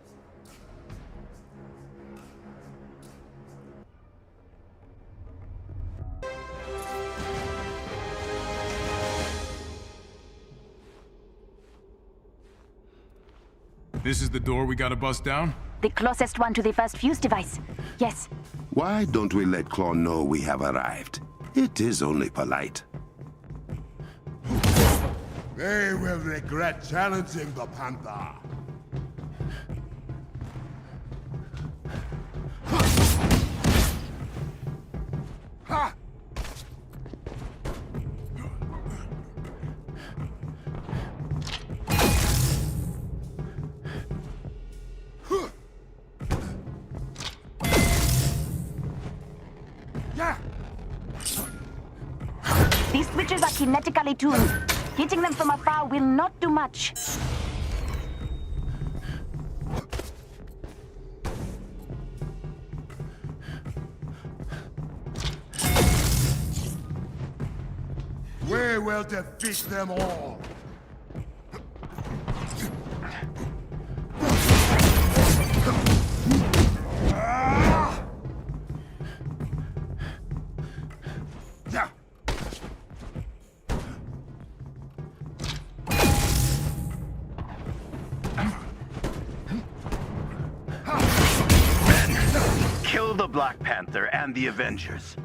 This is the door we gotta bust down?
The closest one to the first fuse device. Yes.
Why don't we let Claw know we have arrived? It is only polite.
They will regret challenging the Panther. Ha!
These switches are kinetically tuned. Hitting them from afar will not do much.
We will defeat them all.
Kill the Black Panther and the Avengers.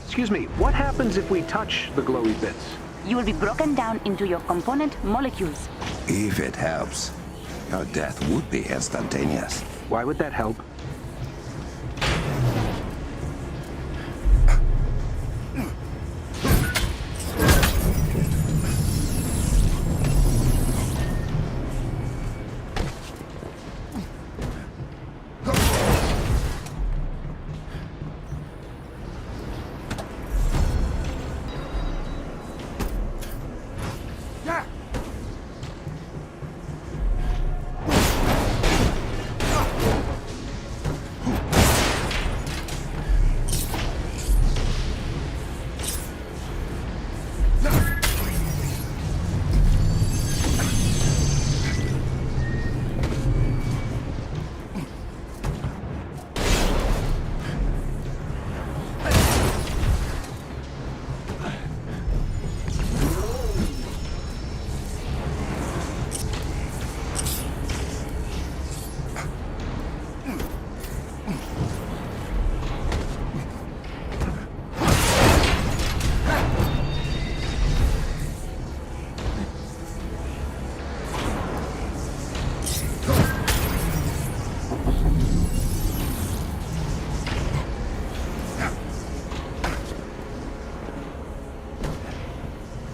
Excuse me, what happens if we touch the glowy bits?
You will be broken down into your component molecules.
If it helps, your death would be instantaneous.
Why would that help?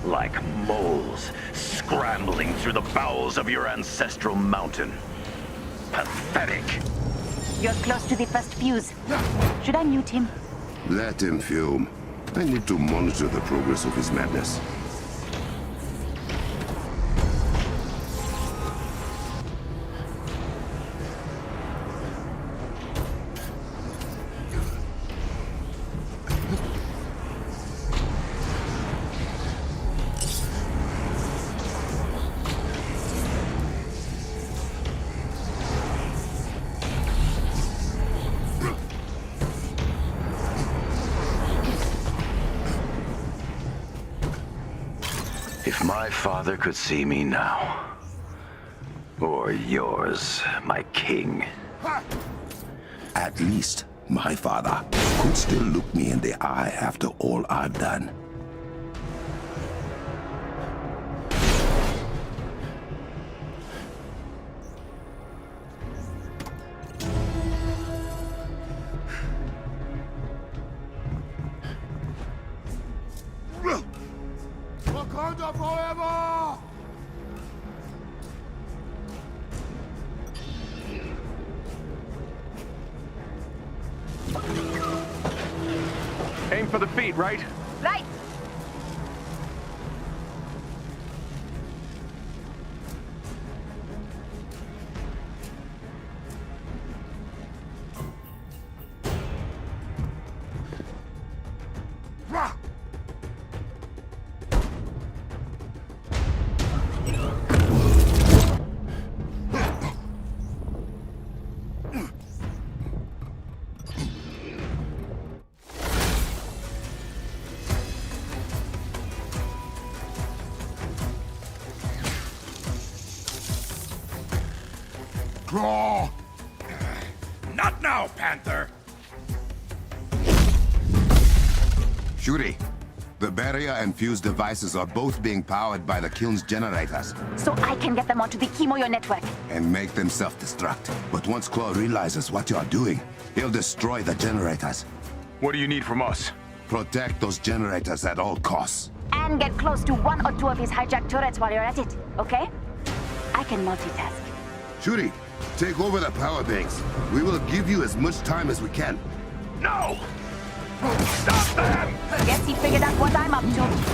Like moles scrambling through the bowels of your ancestral mountain. Pathetic.
You're close to the first fuse. Should I mute him?
Let him fume. I need to monitor the progress of his madness.
If my father could see me now, or yours, my king.
At least my father could still look me in the eye after all I've done.
Wakanda forever!
Aim for the feet, right?
Right.
Claw!
Not now, Panther!
Shuri, the barrier and fuse devices are both being powered by the kiln's generators.
So I can get them onto the Kimoyo network.
And make them self-destruct. But once Claw realizes what you're doing, he'll destroy the generators.
What do you need from us?
Protect those generators at all costs.
And get close to one or two of his hijacked turrets while you're at it, okay? I can multitask.
Shuri, take over the power banks. We will give you as much time as we can.
No! Stop them!
Guess he figured out what I'm up to.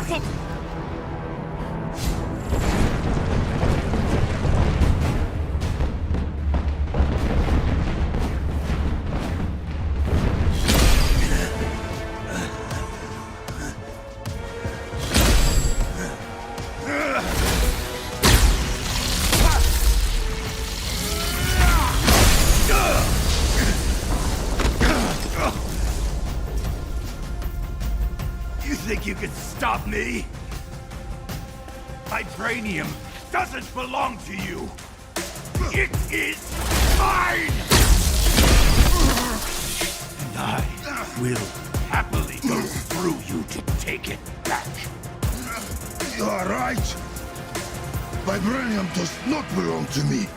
got it!
You think you can stop me? Vibranium doesn't belong to you. It is mine! And I will happily go through you to take it back.
You are right. Vibranium does not belong to me.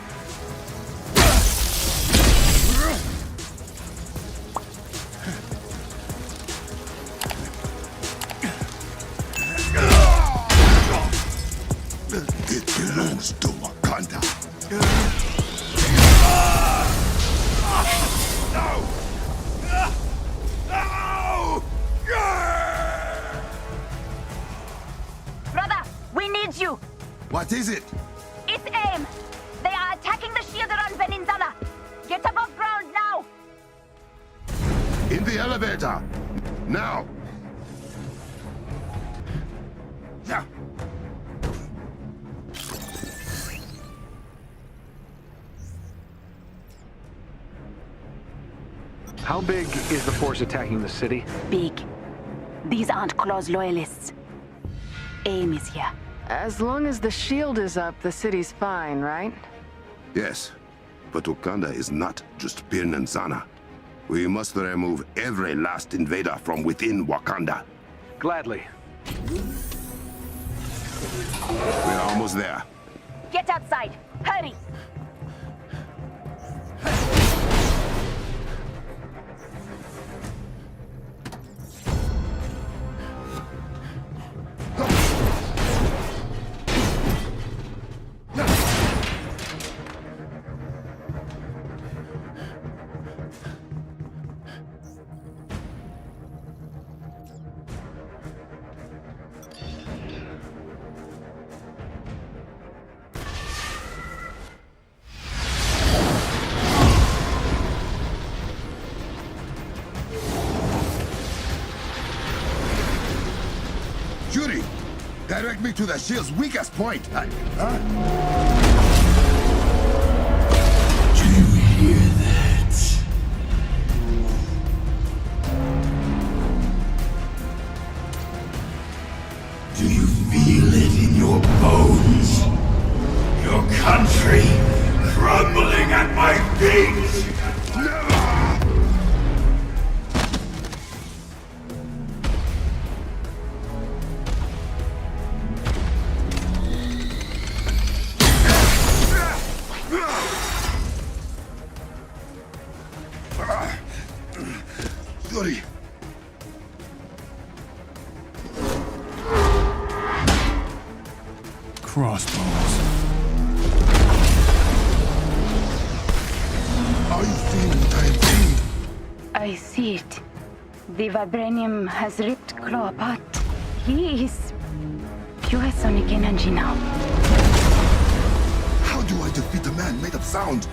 It belongs to Wakanda.
No!
Brother, we need you!
What is it?
It's AIM! They are attacking the shield around Peninsula! Get above ground now!
In the elevator! Now! Yeah.
How big is the force attacking the city?
Big. These aren't Claw's loyalists. AIM is here.
As long as the shield is up, the city's fine, right?
Yes, but Wakanda is not just Pin and Zana. We must remove every last invader from within Wakanda.
Gladly.
We're almost there.
Get outside! Hurry!
Shuri, direct me to the shield's weakest point.
Do you hear that? Do you feel it in your bones? Your country crumbling at my feet?
Shuri,
Crossbones.
are you seeing what I am seeing?
I see it. The vibranium has ripped Claw apart. He is pure sonic energy now.
How do I defeat a man made of sound?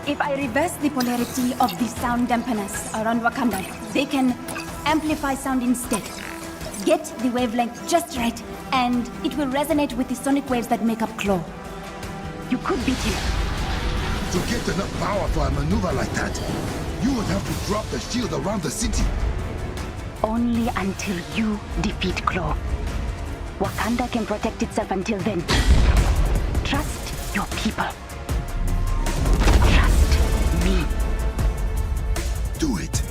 If I reverse the polarity of the sound dampeners around Wakanda, they can amplify sound instead. Get the wavelength just right, and it will resonate with the sonic waves that make up Claw. You could beat him.
To get enough power for a maneuver like that, you would have to drop the shield around the city.
Only until you defeat Claw. Wakanda can protect itself until then. Trust your people. Trust me.
Do it.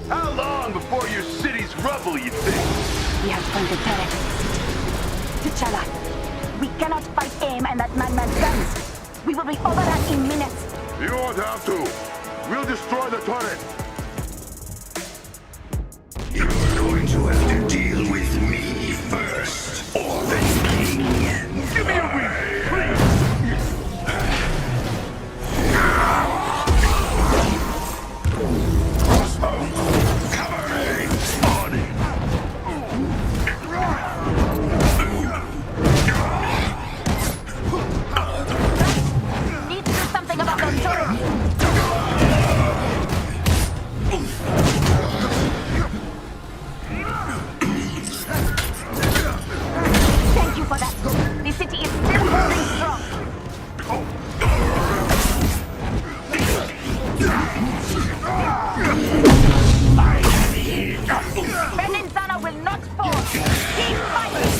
How long before your city's rubble, you think?
We have pointed turret. T'Challa, we cannot fight AIM and that madman's guns. We will be overrun in minutes.
You won't have to. We'll destroy the turret.
got no turret! Thank you for that. The city is still holding strong. Peninsula will not fall. Keep fighting.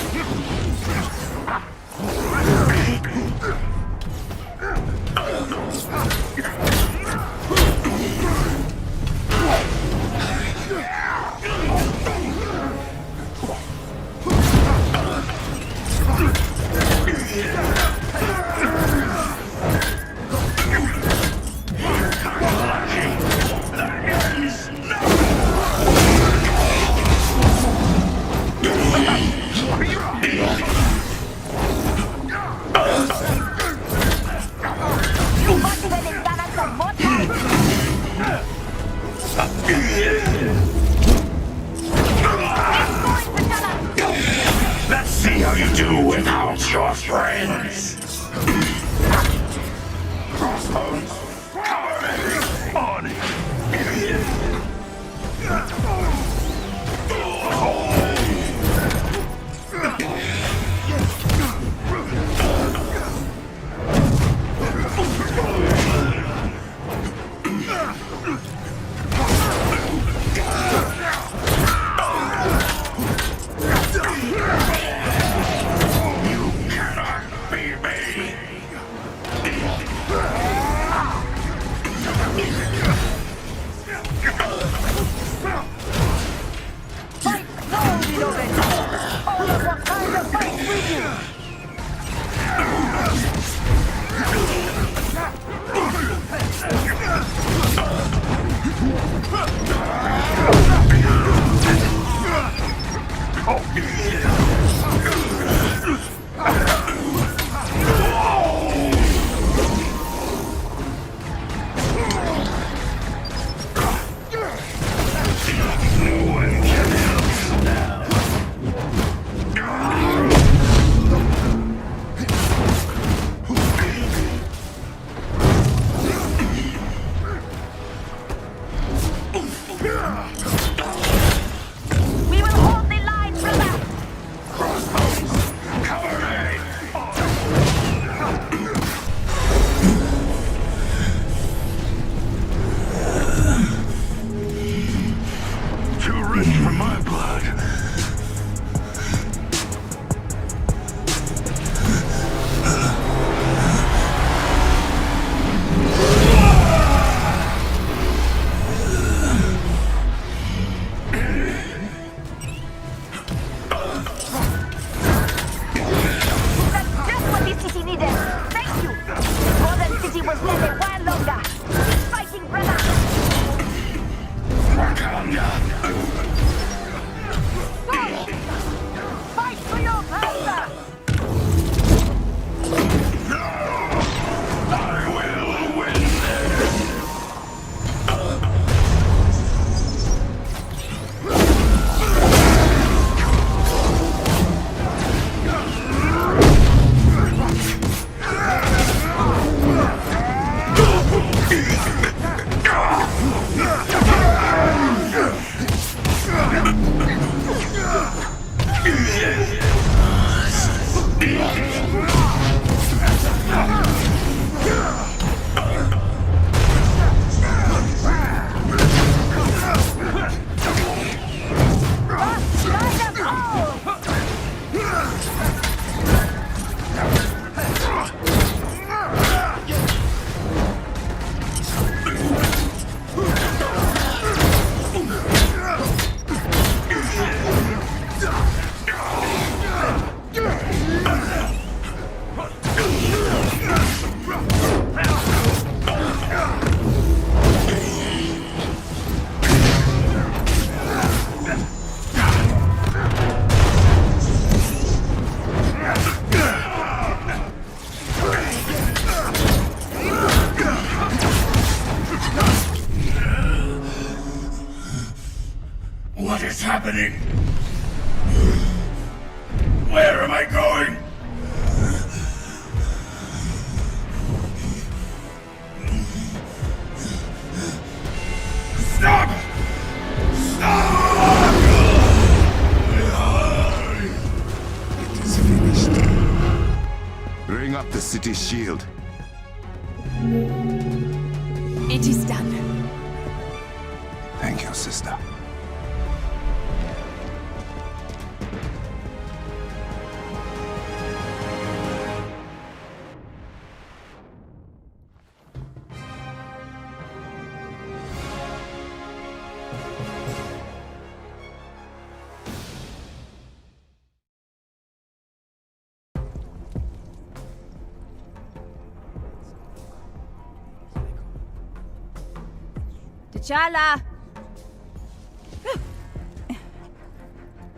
Let's see how you do without your friends. Crossbones, cover me. On it. What is happening? Where am I going?
the city's shield.
It is done.
Thank you, sister.
T'Challa!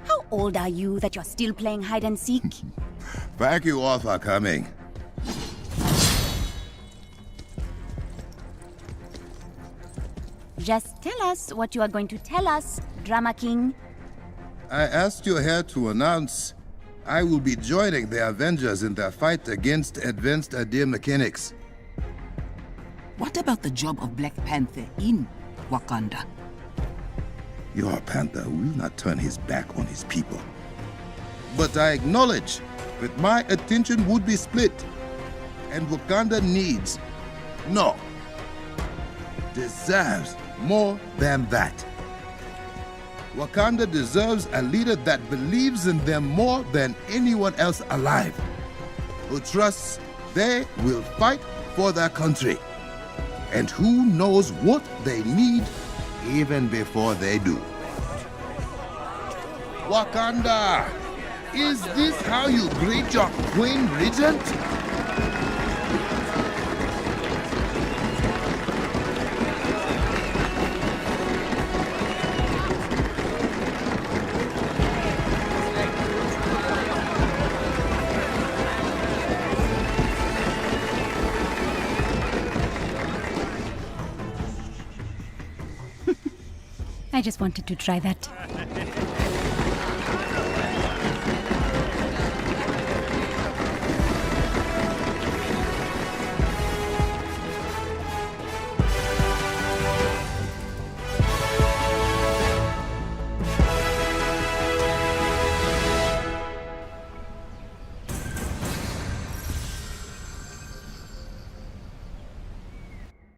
How old are you that you're still playing hide and seek?
Thank you all for coming.
Just tell us what you are going to tell us, Drama King.
I asked you here to announce I will be joining the Avengers in their fight against advanced idea mechanics.
What about the job of Black Panther in Wakanda?
Your Panther will not turn his back on his people. But I acknowledge that my attention would be split, and Wakanda needs, no, deserves more than that. Wakanda deserves a leader that believes in them more than anyone else alive, who trusts they will fight for their country, and who knows what they need even before they do. Wakanda! Is this how you greet your Queen Regent?
I just wanted to try that.